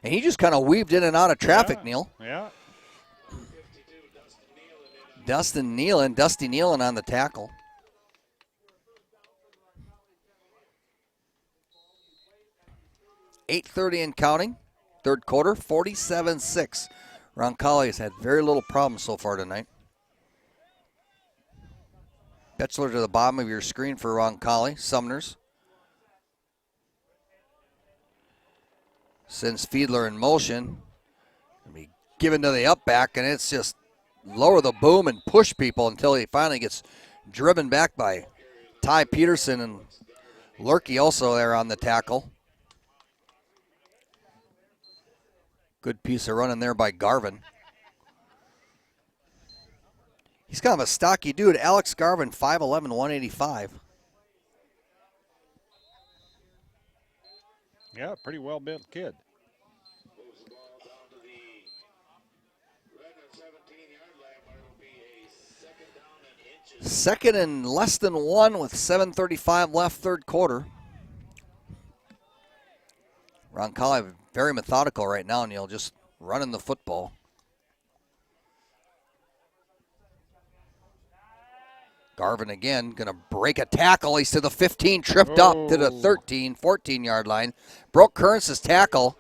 And he just kind of weaved in and out of traffic, Yeah. Neil. Yeah. Dusty Nealon on the tackle. .8:30 and counting. Third quarter, 47-6. Roncalli has had very little problems so far tonight. Betchler to the bottom of your screen for Roncalli. Sumners. Sends Fiedler in motion. Gonna be given to the up back, and it's just lower the boom and push people until he finally gets driven back by Ty Peterson, and Lurkey also there on the tackle. Good piece of running there by Garvin. He's kind of a stocky dude. Alex Garvin, 5'11", 185. Yeah, pretty well built kid. Second and less than 1 with 7:35 left, third quarter. Roncalli very methodical right now, Neil, just running the football. Garvin again, going to break a tackle. He's to the 15, tripped up to the 13, 14-yard line. Broke Currents' tackle.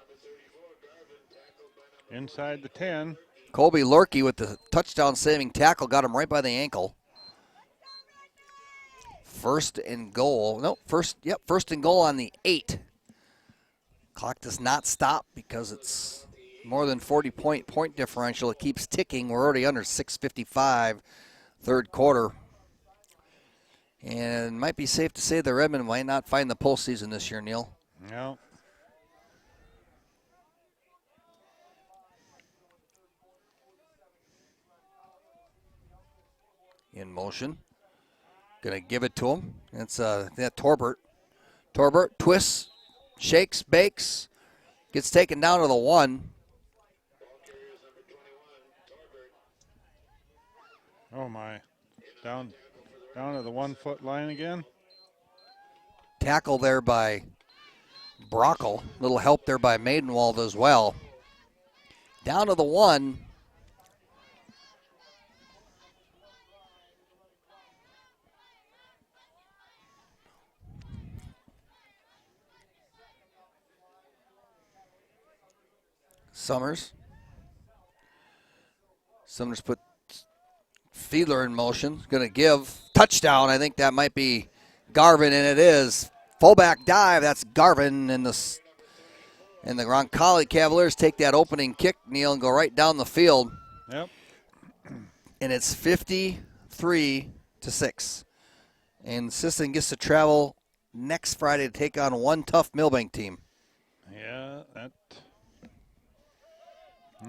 Inside the 10. Colby Lurkey with the touchdown-saving tackle, got him right by the ankle. First and goal. No, first and goal on the 8. Clock does not stop because it's more than 40-point differential. It keeps ticking. We're already under 6:55, third quarter. And it might be safe to say the Redmen might not find the postseason this year, Neil. No. in motion. Going to give it to him. It's that Torbert. Torbert twists, shakes, bakes, gets taken down to the 1. Oh my. Down to the 1 foot line again. Tackle there by Brockle. Little help there by Maidenwald as well. Down to the 1. Summers put Fiedler in motion. Going to give touchdown. I think that might be Garvin, and it is. Fullback dive. That's Garvin, and the Roncalli Cavaliers take that opening kick, Neil, and go right down the field. Yep. And it's 53-6. And Sisseton gets to travel next Friday to take on one tough Millbank team. Yeah, that.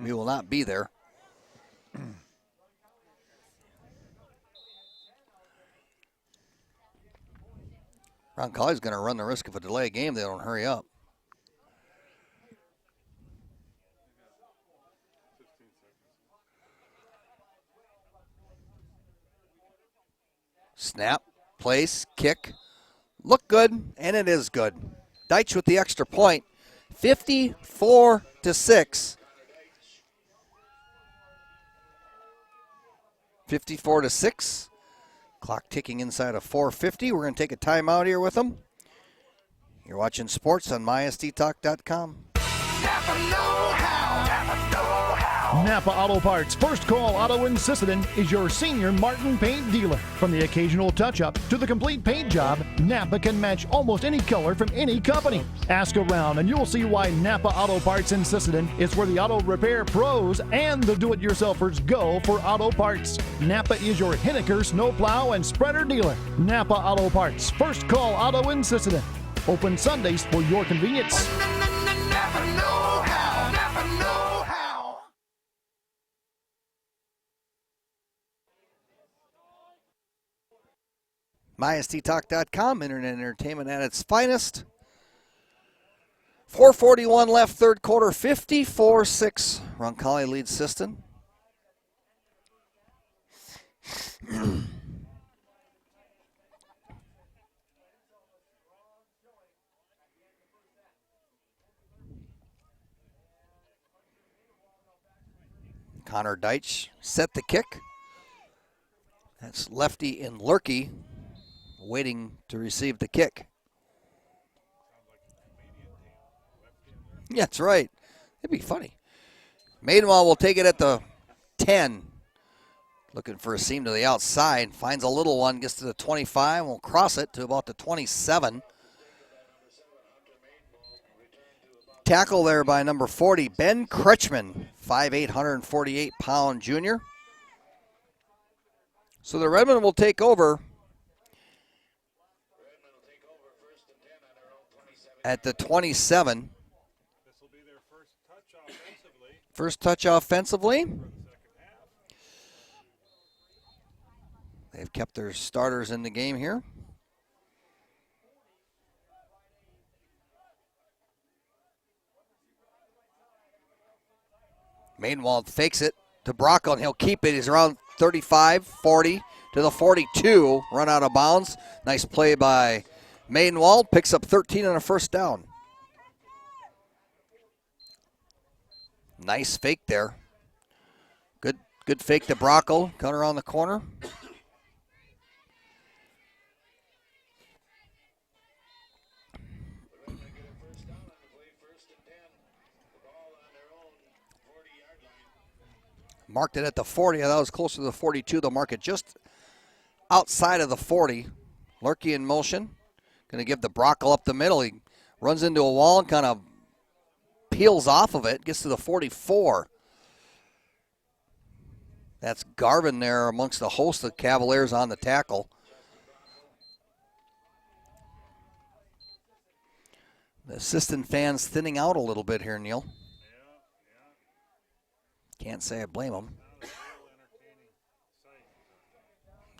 We will not be there. Roncalli's going to run the risk of a delay game. They don't hurry up. Snap, place, kick. Look good, and it is good. Deitch with the extra point. 54-6. 54-6. Clock ticking inside of 4:50. We're going to take a timeout here with them. You're watching sports on mysdtalk.com. Never know how. Never know how. Napa Auto Parts First Call Auto in Sisseton is your senior Martin paint dealer. From the occasional touch-up to the complete paint job, Napa can match almost any color from any company. Ask around and you'll see why Napa Auto Parts in Sisseton is where the auto repair pros and the do-it-yourselfers go for auto parts. Napa is your Hinneker snowplow and spreader dealer. Napa Auto Parts First Call Auto in Sisseton. Open Sundays for your convenience. Never know how. Never know how. mysdtalk.com, internet entertainment at its finest. 4:41 left, third quarter, 54-6. Roncalli leads Sisseton. Connor Deitch set the kick. That's lefty in Lurkey waiting to receive the kick. Yeah, that's right. It'd be funny. Maidenwald will take it at the 10. Looking for a seam to the outside. Finds a little one, gets to the 25. Will cross it to about the 27. Tackle there by number 40, Ben Kretschmann, 5'8", 148-pound junior. So the Redmen will take over at the 27. This will be their first touch offensively. First touch offensively. They've kept their starters in the game here. Maidenwald fakes it to Brocco, and he'll keep it. He's around 35, 40 to the 42. Run out of bounds. Nice play by Maidenwald. Picks up 13 on a first down. Nice fake there. Good fake to Brocco. Cut around the corner. Marked it at the 40. I thought it was closer to the 42. They'll mark it just outside of the 40. Lurkey in motion. Going to give the Brockle up the middle. He runs into a wall and kind of peels off of it. Gets to the 44. That's Garvin there amongst the host of Cavaliers on the tackle. The Sisseton fans thinning out a little bit here, Neil. Can't say I blame them.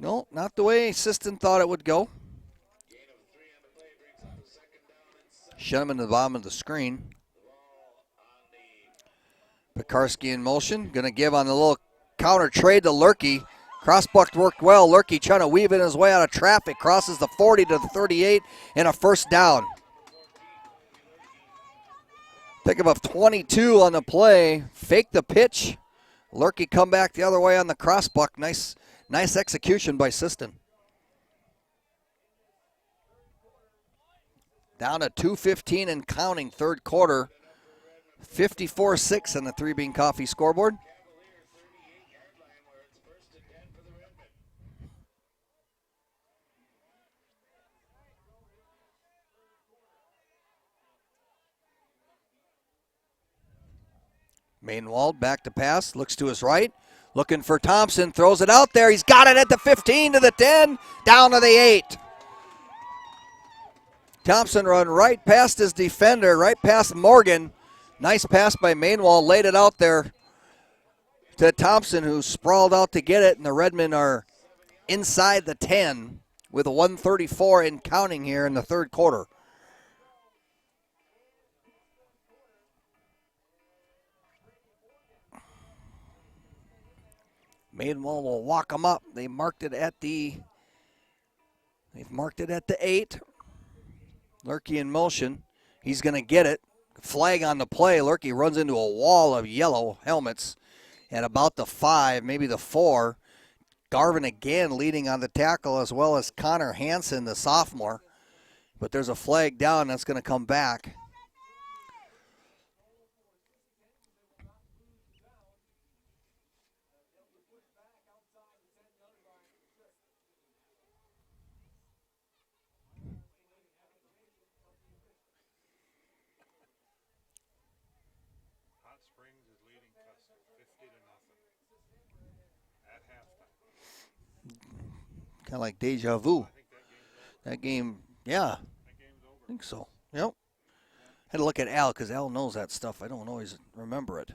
No, not the way Siston thought it would go. Shenneman to the bottom of the screen. Pekarski in motion. Going to give on the little counter trade to Lurkey. Crossbuck worked well. Lurkey trying to weave in his way out of traffic. Crosses the 40 to the 38 and a first down. Pick up of 22 on the play. Fake the pitch. Lurkey come back the other way on the crossbuck. Nice execution by Siston. Down to 2:15 and counting, third quarter. 54-6 on the Three Bean Coffee scoreboard. Mainwald back to pass, looks to his right, looking for Thompson, throws it out there. He's got it at the 15 to the 10, down to the 8. Thompson run right past his defender, right past Morgan. Nice pass by Mainwald, laid it out there to Thompson, who sprawled out to get it, and the Redmen are inside the 10 with a 1:34 and counting here in the third quarter. Mainwald will walk them up. They've marked it at the 8. Lurkey in motion. He's going to get it. Flag on the play. Lurkey runs into a wall of yellow helmets at about the 5, maybe the 4. Garvin again leading on the tackle, as well as Connor Hansen, the sophomore. But there's a flag down that's going to come back. Kind of like deja vu. That game, yeah, I think so. Yep. Had to look at Al because Al knows that stuff. I don't always remember it.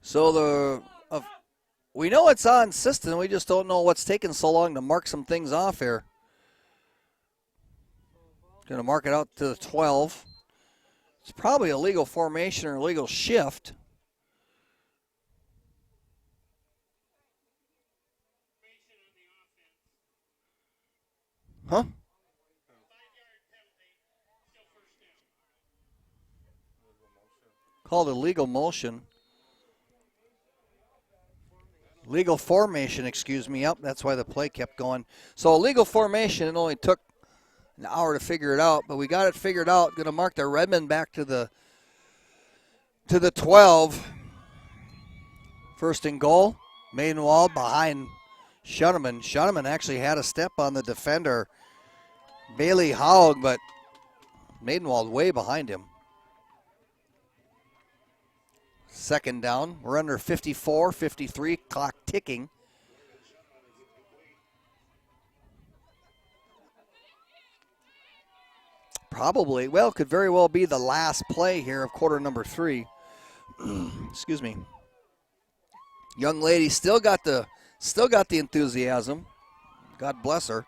So we know it's on Siston. We just don't know what's taking so long to mark some things off here. Going to mark it out to the 12. It's probably a legal formation or a legal shift. Huh? Called a legal motion. Legal formation, excuse me. Yep, that's why the play kept going. So a legal formation, it only took an hour to figure it out, but we got it figured out. Going to mark the Redmond back to the 12. First and goal. Mainwald behind Shuneman. Shuneman actually had a step on the defender, Bailey Haug, but Maidenwald way behind him. Second down. We're under 54, 53, clock ticking. Probably, well, could very well be the last play here of quarter number 3. Excuse me. Young lady still got the enthusiasm. God bless her.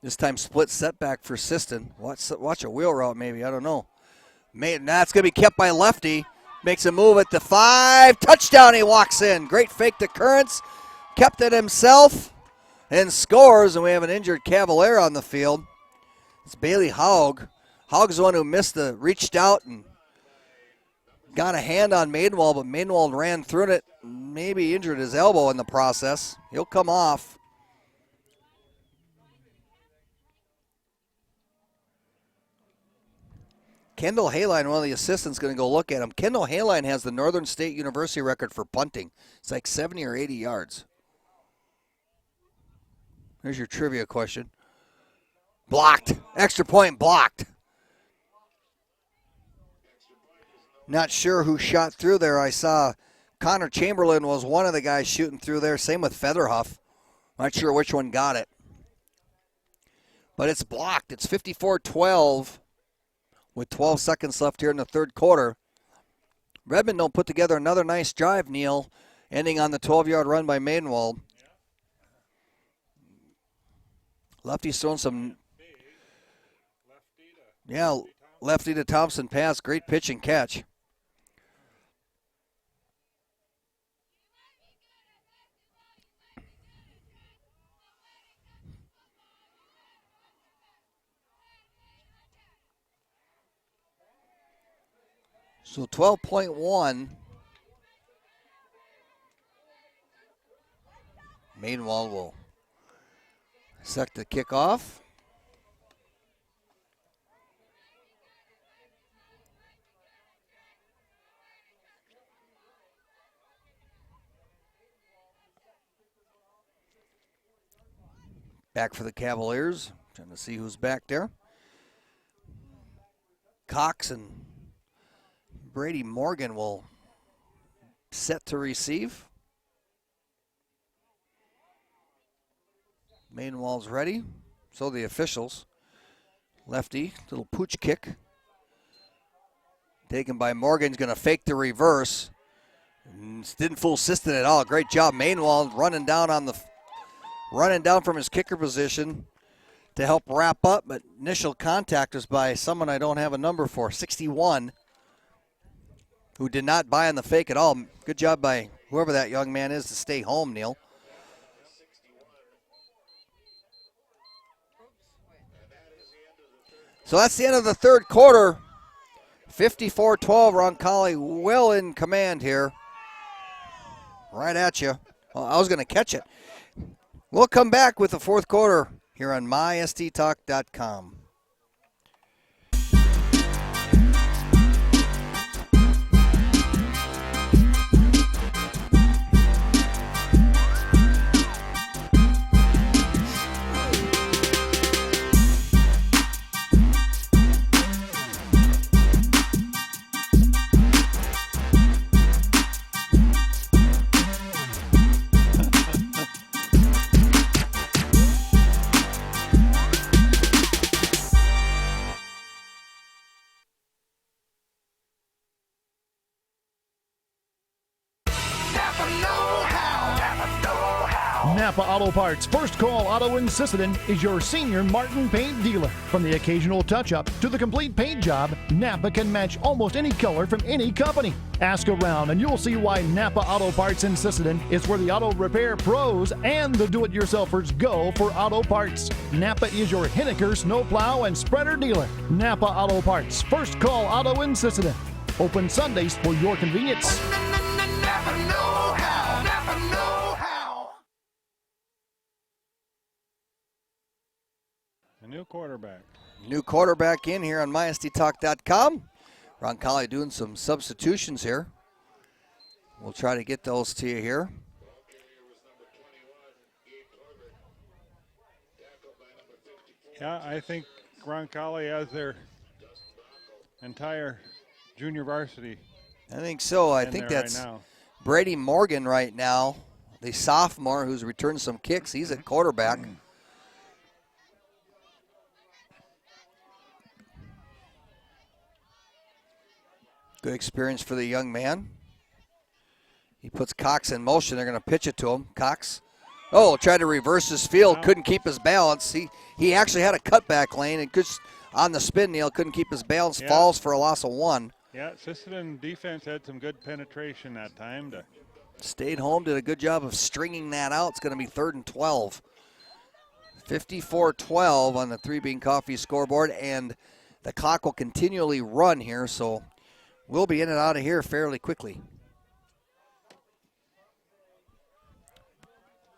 This time split setback for Siston. Watch a wheel route maybe, I don't know. That's going to be kept by Lefty. Makes a move at the 5. Touchdown, he walks in. Great fake to Currents. Kept it himself and scores, and we have an injured Cavalier on the field. It's Bailey Haug. Haug's the one who reached out and got a hand on Maidenwald, but Maidenwald ran through it, maybe injured his elbow in the process. He'll come off. Kendall Hayline, one of the assistants, going to go look at him. Kendall Hayline has the Northern State University record for punting. It's like 70 or 80 yards. Here's your trivia question. Blocked. Extra point blocked. Not sure who shot through there. I saw Connor Chamberlain was one of the guys shooting through there. Same with Featherhuff. Not sure which one got it. But it's blocked. It's 54-12 with 12 seconds left here in the third quarter. Redmond will put together another nice drive, Neil, ending on the 12-yard run by Maidenwald. Lefty's throwing some, lefty to Thompson pass. Great pitch and catch. So 12.1. Maidenwald will set the kickoff. Back for the Cavaliers. Trying to see who's back there. Cox and Brady Morgan will set to receive. Maidenwald's ready. So the officials. Lefty, little pooch kick. Taken by Morgan's going to fake the reverse. Didn't fool Siston at all. Great job. Maidenwald running down from his kicker position to help wrap up, but initial contact was by someone I don't have a number for, 61, who did not buy on the fake at all. Good job by whoever that young man is to stay home, Neil. So that's the end of the third quarter. 54-12, Roncalli well in command here. Right at you. Well, I was going to catch it. We'll come back with the fourth quarter here on mysdtalk.com. Napa Auto Parts First Call Auto in Sisseton is your senior Martin paint dealer. From the occasional touch-up to the complete paint job, Napa can match almost any color from any company. Ask around and you'll see why Napa Auto Parts in Sisseton is where the auto repair pros and the do-it-yourselfers go for auto parts. Napa is your Hinneker snowplow and spreader dealer. Napa Auto Parts First Call Auto in Sisseton. Open Sundays for your convenience. Napa know-how. Napa know-how. A new quarterback. New quarterback in here on mysdtalk.com. Roncalli doing some substitutions here. We'll try to get those to you here. Yeah, I think Roncalli has their entire junior varsity. I think so. I in think there that's right now. Brady Morgan right now, the sophomore who's returned some kicks. He's at quarterback. Good experience for the young man. He puts Cox in motion. They're going to pitch it to him. Cox, tried to reverse his field. Couldn't keep his balance. He actually had a cutback lane and just on the spin, Neil, couldn't keep his balance. Yeah. Falls for a loss of 1. Yeah, Sisseton defense had some good penetration that time. Stayed home, did a good job of stringing that out. It's going to be 3rd and 12. 54-12 on the 3 Bean Coffee scoreboard, and the clock will continually run here, so we'll be in and out of here fairly quickly.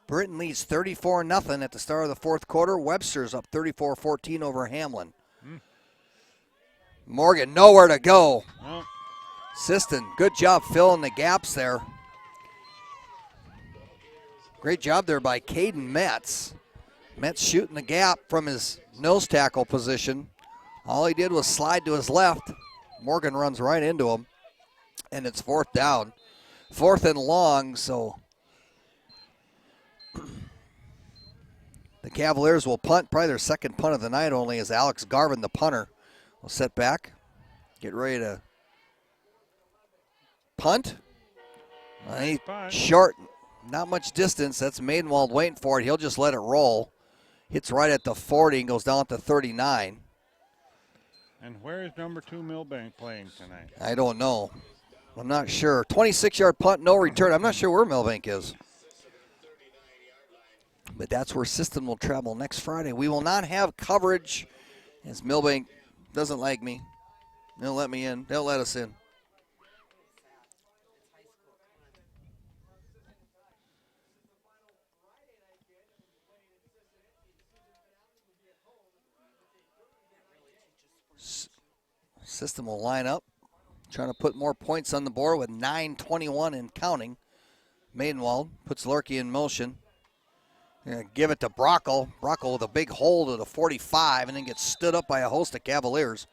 Britton leads 34-0 at the start of the fourth quarter. Webster's up 34-14 over Hamlin. Morgan nowhere to go. Oh. Siston, good job filling the gaps there. Great job there by Caden Metz. Metz shooting the gap from his nose tackle position. All he did was slide to his left. Morgan runs right into him, and it's 4th down. 4th and long, so the Cavaliers will punt, probably their second punt of the night only, as Alex Garvin, the punter, will sit back, get ready to punt. Nice punt. Short, not much distance. That's Maidenwald waiting for it. He'll just let it roll. Hits right at the 40 and goes down at the 39. And where is number 2 Millbank playing tonight? I don't know. I'm not sure. 26-yard punt, no return. I'm not sure where Millbank is. But that's where System will travel next Friday. We will not have coverage as Millbank doesn't like me. They'll let me in. They'll let us in. System will line up, trying to put more points on the board with 9:21 and counting. Maidenwald puts Lurkey in motion. Gonna give it to Brockle. Brockle with a big hold at the 45 and then gets stood up by a host of Cavaliers.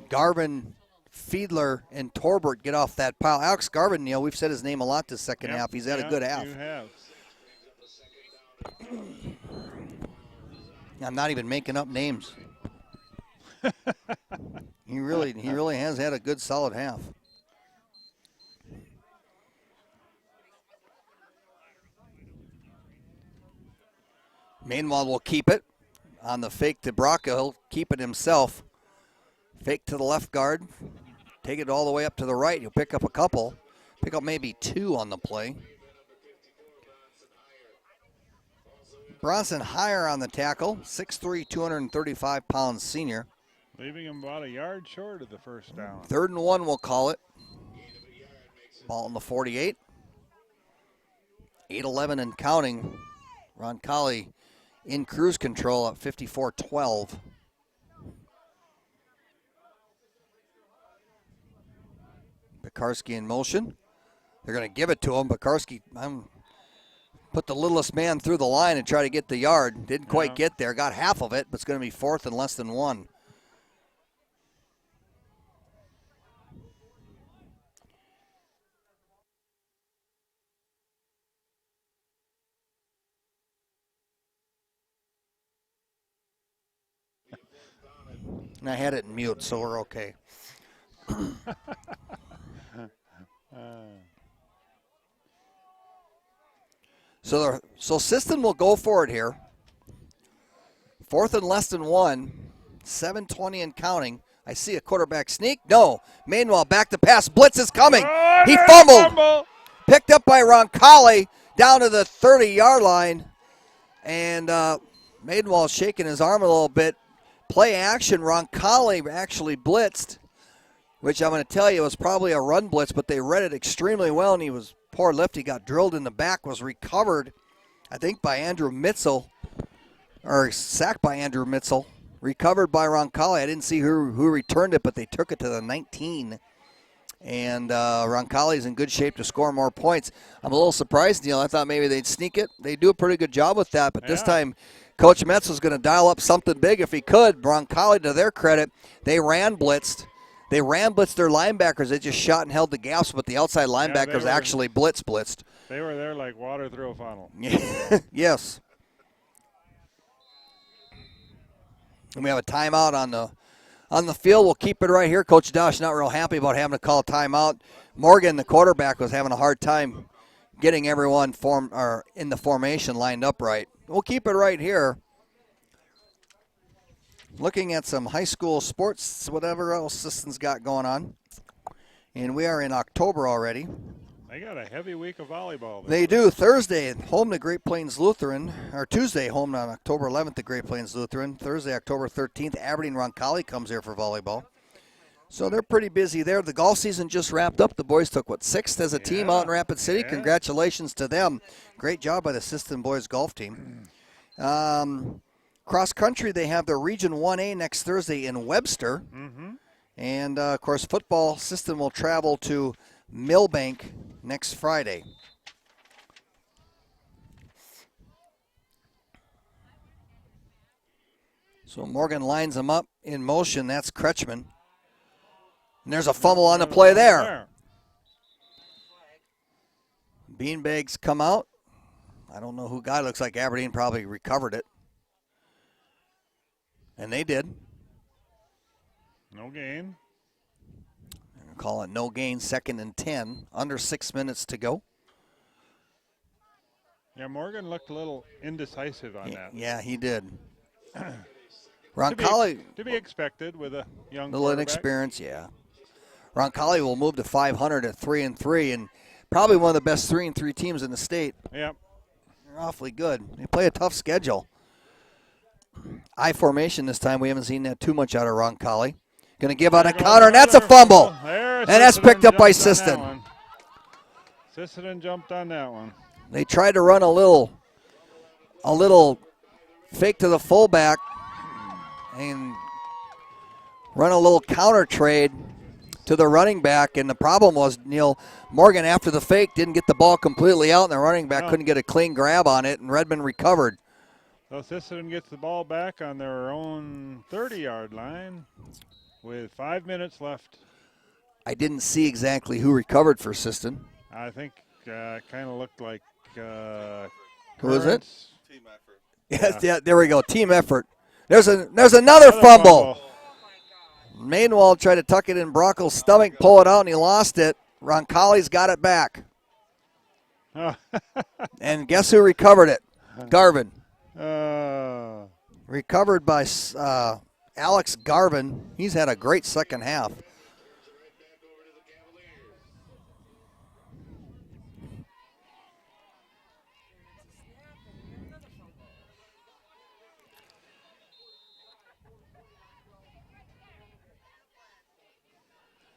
Garvin, Fiedler, and Torbert get off that pile. Alex Garvin, we've said his name a lot this second half. He's had a good half. You have. I'm not even making up names. He really has had a good solid half. Mainwald will keep it on the fake to Braca. He'll keep it himself. Fake to the left guard. Take it all the way up to the right. He'll pick up a couple. Pick up maybe 2 on the play. Bronson higher on the tackle. 6'3", 235-pound senior. Leaving him about a yard short of the first down. 3rd and 1, we'll call it. Ball in the 48. 8:11 and counting. Roncalli in cruise control at 54-12. Pekarski in motion. They're going to give it to him. Pekarski put the littlest man through the line and try to get the yard. Didn't quite get there. Got half of it, but it's going to be 4th and less than 1. And I had it in mute, so we're okay. So System will go for it here. 4th and less than 1. 7:20 and counting. I see a quarterback sneak. No. Manuel back to pass. Blitz is coming. He fumbled. Picked up by Roncalli down to the 30-yard line. And Maidenwall shaking his arm a little bit. Play action. Roncalli actually blitzed, which I'm going to tell you was probably a run blitz, but they read it extremely well, and he was poor lift. He got drilled in the back, was recovered, I think, by Andrew Mitzel, or sacked by Andrew Mitzel. Recovered by Roncalli. I didn't see who returned it, but they took it to the 19. And Roncalli's in good shape to score more points. I'm a little surprised, Neil. I thought maybe they'd sneak it. They do a pretty good job with that, but this time Coach Metz was going to dial up something big if he could. Roncalli, to their credit, they ran blitzed. They ran blitzed their linebackers. They just shot and held the gaps, but the outside linebackers actually blitzed. They were there like water through a funnel. Yes. And we have a timeout on the field. We'll keep it right here. Coach Dosh not real happy about having to call a timeout. Morgan, the quarterback, was having a hard time getting everyone in the formation lined up right. We'll keep it right here. Looking at some high school sports, whatever else System's got going on. And we are in October already. They got a heavy week of volleyball. They do. Thursday, home to Great Plains Lutheran. Or Tuesday, home on October 11th to Great Plains Lutheran. Thursday, October 13th, Aberdeen Roncalli comes here for volleyball. So they're pretty busy there. The golf season just wrapped up. The boys took, 6th as a team out in Rapid City. Yeah. Congratulations to them. Great job by the System boys golf team. Cross country, they have their Region 1A next Thursday in Webster. Mm-hmm. And, of course, football System will travel to Millbank next Friday. So Morgan lines them up in motion. That's Kretschmann. And there's a fumble on the play there. Beanbags come out. I don't know who got it. Looks like Aberdeen probably recovered it. And they did. No gain. Call it no gain, 2nd and 10, under 6 minutes to go. Yeah, Morgan looked a little indecisive on that. Yeah, he did. To Roncalli, be expected with a young little quarterback. inexperience, yeah. Roncalli will move to 500 at 3-3, and probably one of the best 3-3 teams in the state. Yep. They're awfully good. They play a tough schedule. I formation this time. We haven't seen that too much out of Roncalli. Going to give out a counter, and that's a fumble. And that's picked up by Siston. Siston jumped on that one. They tried to run a little fake to the fullback and run a little counter trade to the running back, and the problem was, Neil, Morgan, after the fake, didn't get the ball completely out, and the running back couldn't get a clean grab on it, and Redmond recovered. So Siston gets the ball back on their own 30-yard line with 5 minutes left. I didn't see exactly who recovered for Siston. I think it kind of looked like Who was it? Team effort. Yes, yeah, there we go. Team effort. There's another fumble. Mainwald tried to tuck it in Brockel's stomach, pull it out, and he lost it. Roncalli's got it back. And guess who recovered it? Garvin. Recovered by Alex Garvin. He's had a great second half.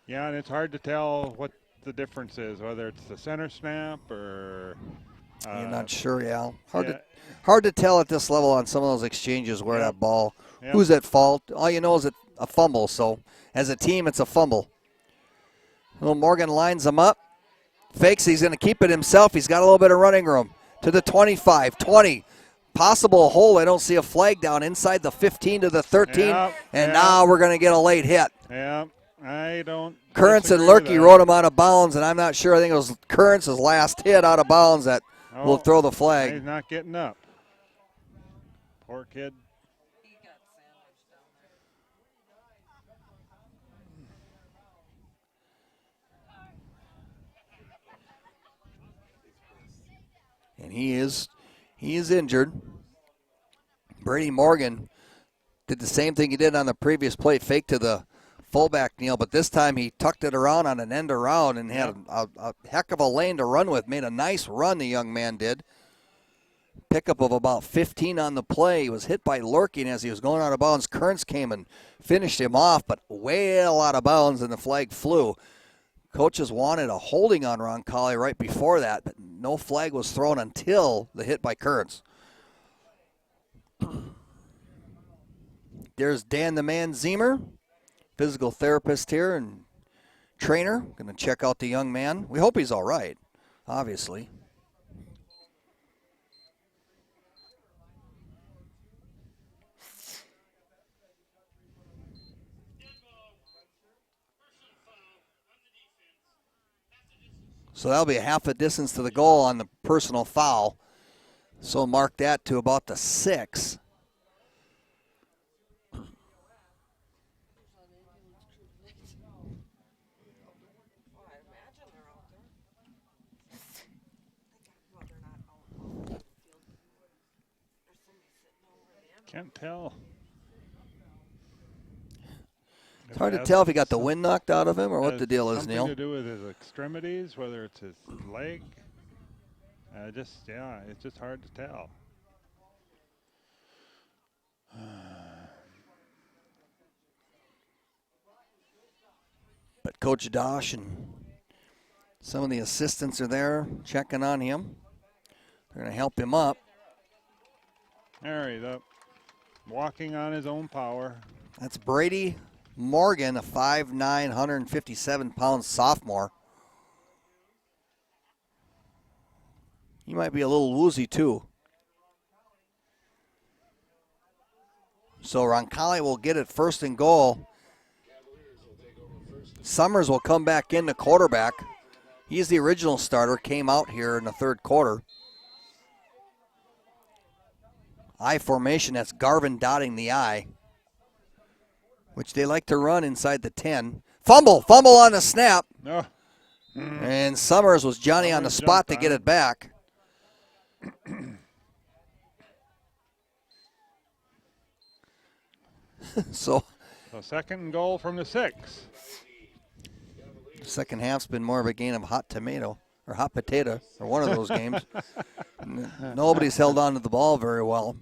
Yeah, and it's hard to tell what the difference is, whether it's the center snap or. You're not sure, yeah. Hard to tell at this level on some of those exchanges where that ball. Who's at fault? All you know is a fumble. So as a team, it's a fumble. Well, Morgan lines him up, fakes. He's going to keep it himself. He's got a little bit of running room to the 25, 20. Possible hole. I don't see a flag down inside the 15 to the 13, now we're going to get a late hit. Yeah. I don't. Currents and Lurkey wrote him out of bounds, and I'm not sure. I think it was Currents' last hit out of bounds that will throw the flag. He's not getting up. Poor kid. He got sandwiched down there. And he is injured. Brady Morgan did the same thing he did on the previous play, fake to the fullback, Neil, but this time he tucked it around on an end around and had a heck of a lane to run with. Made a nice run, the young man did. Pickup of about 15 on the play. He was hit by Lurking as he was going out of bounds. Kearns came and finished him off, but well out of bounds, and the flag flew. Coaches wanted a holding on Roncalli right before that, but no flag was thrown until the hit by Kearns. There's Dan the Man Zemer, physical therapist here and trainer. Going to check out the young man. We hope he's all right, obviously. So that'll be a half a distance to the goal on the personal foul. So mark that to about the 6. Can't tell. It's hard to tell if he got the wind knocked out of him or what the deal is, Neil. Something to do with his extremities, whether it's his leg. It's just hard to tell. But Coach Dosh and some of the assistants are there checking on him. They're going to help him up. There he's up. Walking on his own power. That's Brady Morgan, a 5'9", 157-pound sophomore. He might be a little woozy, too. So Roncalli will get it first and goal. Summers will come back in, the quarterback. He's the original starter, came out here in the third quarter. I formation, that's Garvin dotting the I. which they like to run inside the 10. Fumble on the snap. No. And Summers was Johnny on the Summers spot to jumped get on it back. So second and goal from the 6. the second half's been more of a game of hot tomato or hot potato or one of those games. Nobody's held on to the ball very well.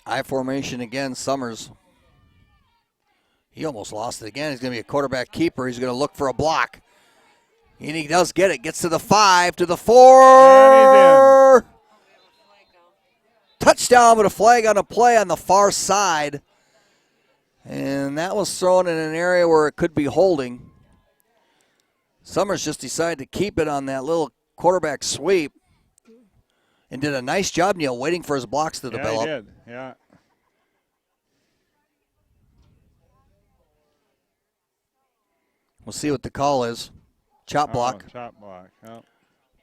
I formation again, Summers. He almost lost it again. He's going to be a quarterback keeper. He's going to look for a block. And he does get it. Gets to the 5, to the 4. Touchdown with a flag on a play on the far side. And that was thrown in an area where it could be holding. Summers just decided to keep it on that little quarterback sweep. And did a nice job, Neil, waiting for his blocks to develop. Yeah, he did. Yeah. We'll see what the call is. Chop block. Oh, chop block. Yep.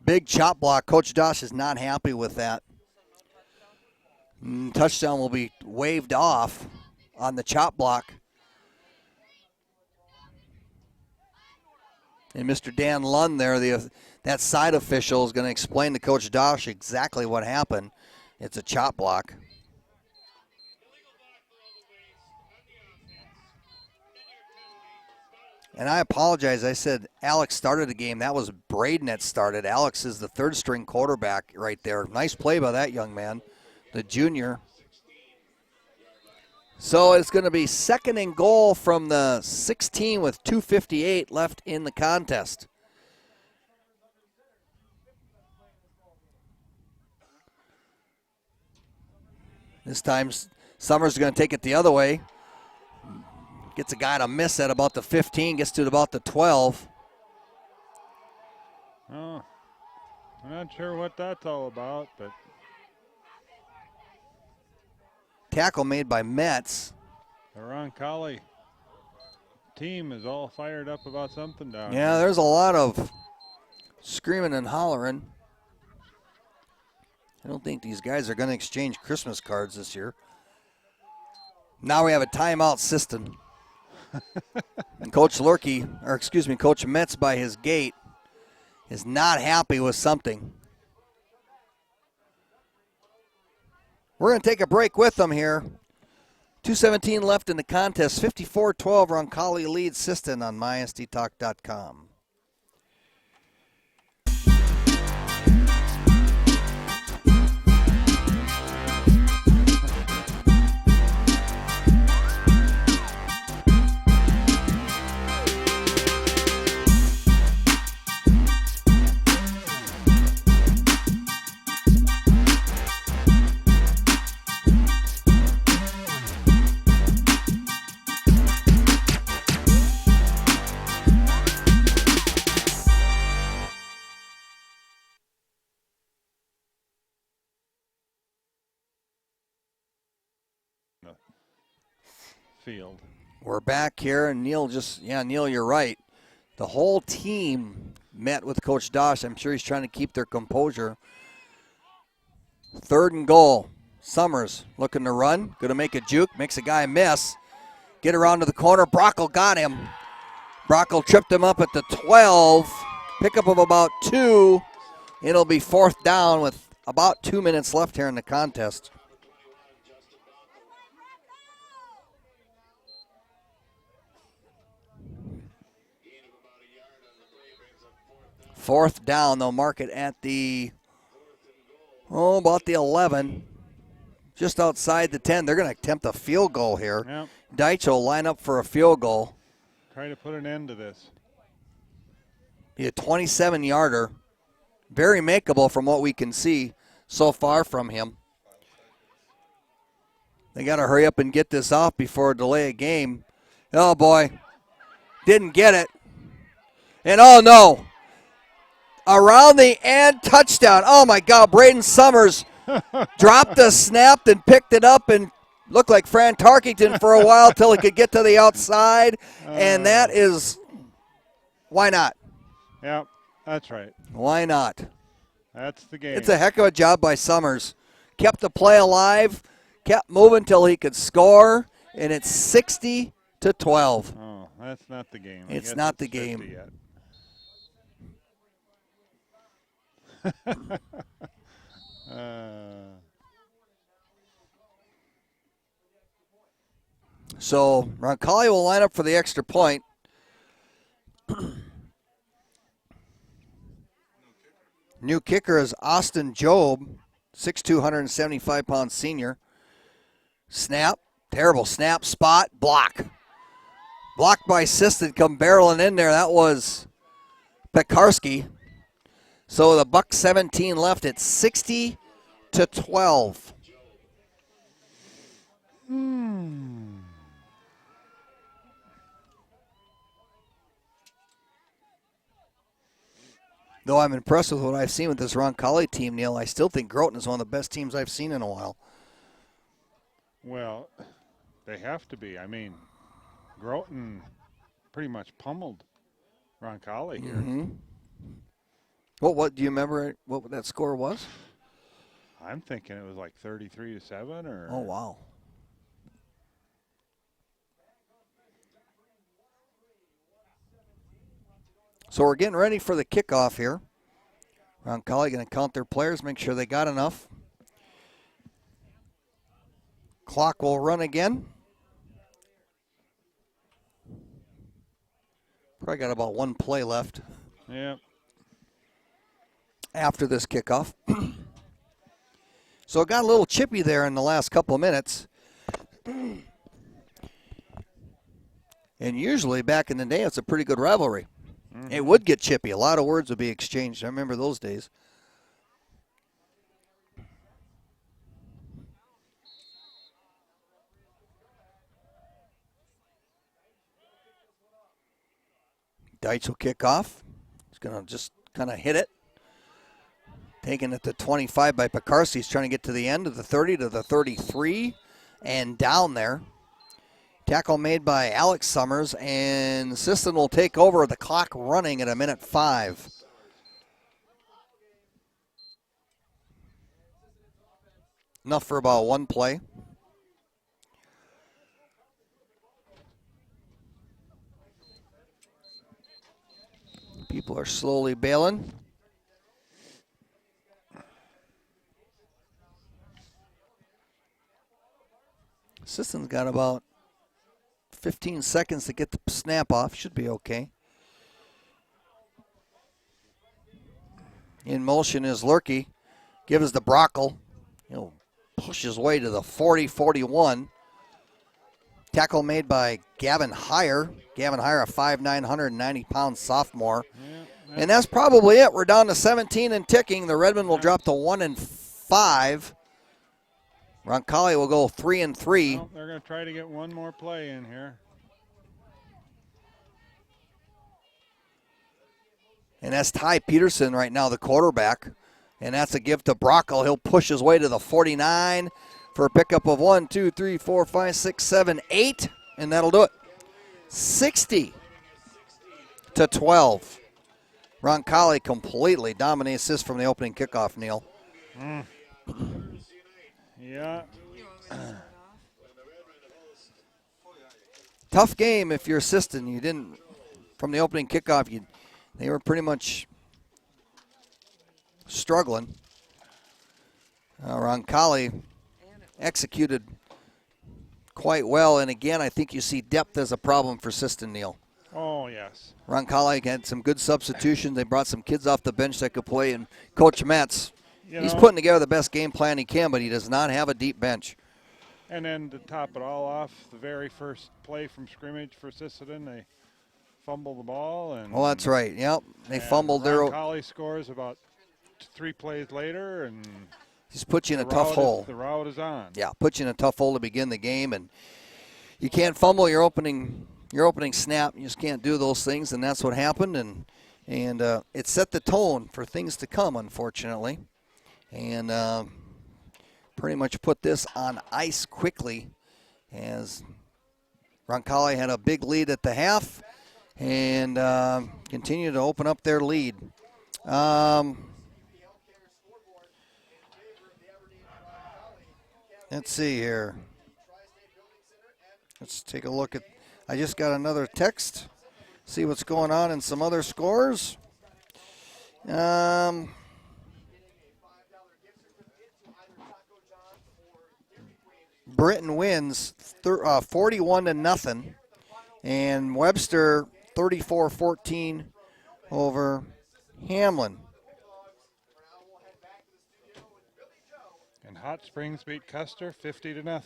Big chop block. Coach Dosh is not happy with that. Touchdown will be waved off on the chop block. And Mr. Dan Lund there, that side official, is going to explain to Coach Dosh exactly what happened. It's a chop block. And I apologize. I said Alex started the game. That was Braden that started. Alex is the third-string quarterback right there. Nice play by that young man, the junior. So it's going to be second and goal from the 16 with 2:58 left in the contest. This time Summers is going to take it the other way. Gets a guy to miss at about the 15, gets to about the 12. Oh, I'm not sure what that's all about, but Tackle made by Metz. the Roncalli team is all fired up about something down Yeah, here. there's a lot of screaming and hollering. I don't think these guys are going to exchange Christmas cards this year. Now we have a timeout system. And Coach Coach Metz by his gate is not happy with something. We're going to take a break with them here. 2:17 left in the contest. 54-12 Roncalli leads Siston on mysdtalk.com. Field. We're back here, and Neil, you're right. The whole team met with Coach Dosh. I'm sure he's trying to keep their composure. Third and goal. Summers looking to run. Going to make a juke. Makes a guy miss. Get around to the corner. Brockle got him. Brockle tripped him up at the 12. Pickup of about 2. It'll be fourth down with about 2 minutes left here in the contest. Fourth down, they'll mark it at about the 11. Just outside the 10. They're going to attempt a field goal here. Yep. Deitch will line up for a field goal. Try to put an end to this. Be a 27-yarder. Very makeable from what we can see so far from him. They got to hurry up and get this off before a delay of game. Oh, boy. Didn't get it. And, oh, no. Around the end, touchdown. Oh, my God. Braden Summers dropped the snap and picked it up and looked like Fran Tarkington for a while till he could get to the outside. And that is, why not? Yep, that's right. Why not? That's the game. It's a heck of a job by Summers. Kept the play alive, kept moving till he could score, and it's 60-12. Oh, that's not the game. It's I guess not the 50 game. Yet. So Roncalli will line up for the extra point. New kicker is Austin Job, 6'2", 175-pound senior. Snap, terrible snap, spot, block. Blocked by Siston, come barreling in there. That was Pekarski. So the Buck 17 left at 60-12. Though I'm impressed with what I've seen with this Roncalli team, Neil, I still think Groton is one of the best teams I've seen in a while. Well, they have to be. I mean, Groton pretty much pummeled Roncalli here. Mm-hmm. What do you remember what that score was? I'm thinking it was like 33-7 or. Oh, wow. So we're getting ready for the kickoff here. Roncalli going to count their players, make sure they got enough. Clock will run again. Probably got about one play left. Yeah. After this kickoff. So it got a little chippy there in the last couple of minutes. And usually back in the day, it's a pretty good rivalry. Mm-hmm. It would get chippy. A lot of words would be exchanged. I remember those days. Deitch will kick off. He's going to just kind of hit it. Taking it to 25 by Pekarski. He's trying to get to the end of the 30 to the 33 and down there. Tackle made by Alex Summers, and Siston will take over, the clock running at 1:05. Enough for about one play. People are slowly bailing. Siston's got about 15 seconds to get the snap off. Should be okay. In motion is Lurkey. Gives the Brockle. He'll push his way to the 40-41. Tackle made by Gavin Heyer. Gavin Heyer, a 5'9", 190-pound sophomore. Yeah, and that's probably it. We're down to 17 and ticking. The Redmen will drop to 1-5. Roncalli will go 3-3. Well, they're going to try to get one more play in here. And that's Ty Peterson right now, the quarterback. And that's a give to Brockle. He'll push his way to the 49 for a pickup of 1, 2, 3, 4, 5, 6, 7, 8. And that'll do it. 60-12. Roncalli completely dominates this from the opening kickoff, Neil. Yeah. Tough game if you're Siston. You didn't, from the opening kickoff, they were pretty much struggling. Roncalli executed quite well, and again, I think you see depth as a problem for Siston, Neil. Oh, yes. Roncalli had some good substitutions. They brought some kids off the bench that could play, and Coach Metz, he's putting together the best game plan he can, but he does not have a deep bench. And then to top it all off, the very first play from scrimmage for Siston, they fumbled the ball. And well, that's right. Yep, they fumbled their. Roncalli scores about 3 plays later, and he's put you in a tough hole. The route is on. Yeah, put you in a tough hole to begin the game, and you can't fumble your opening snap. You just can't do those things, and that's what happened. And it set the tone for things to come, unfortunately, and pretty much put this on ice quickly, as Roncalli had a big lead at the half, and continued to open up their lead. Let's see here. Let's take a look at. I just got another text. See what's going on in some other scores. Britain wins 41-0, and Webster 34-14 over Hamlin. And Hot Springs beat Custer 50-0.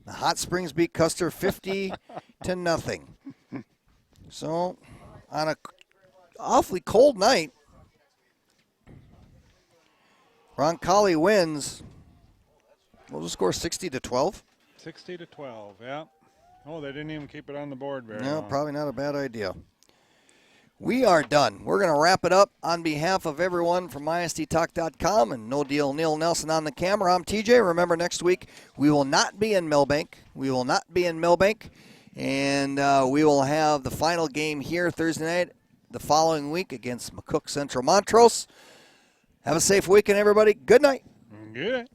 The Hot Springs beat Custer 50-0. So, on a awfully cold night, Roncalli wins. What was the score? 60-12. 60-12. Yeah. Oh, they didn't even keep it on the board very No, long. probably not a bad idea. We are done. We're going to wrap it up on behalf of everyone from mysdtalk.com and No Deal Neil Nelson on the camera. I'm TJ. Remember, next week we will not be in Millbank. And we will have the final game here Thursday night the following week against McCook Central Montrose. Have a safe weekend, everybody. Good night. Good.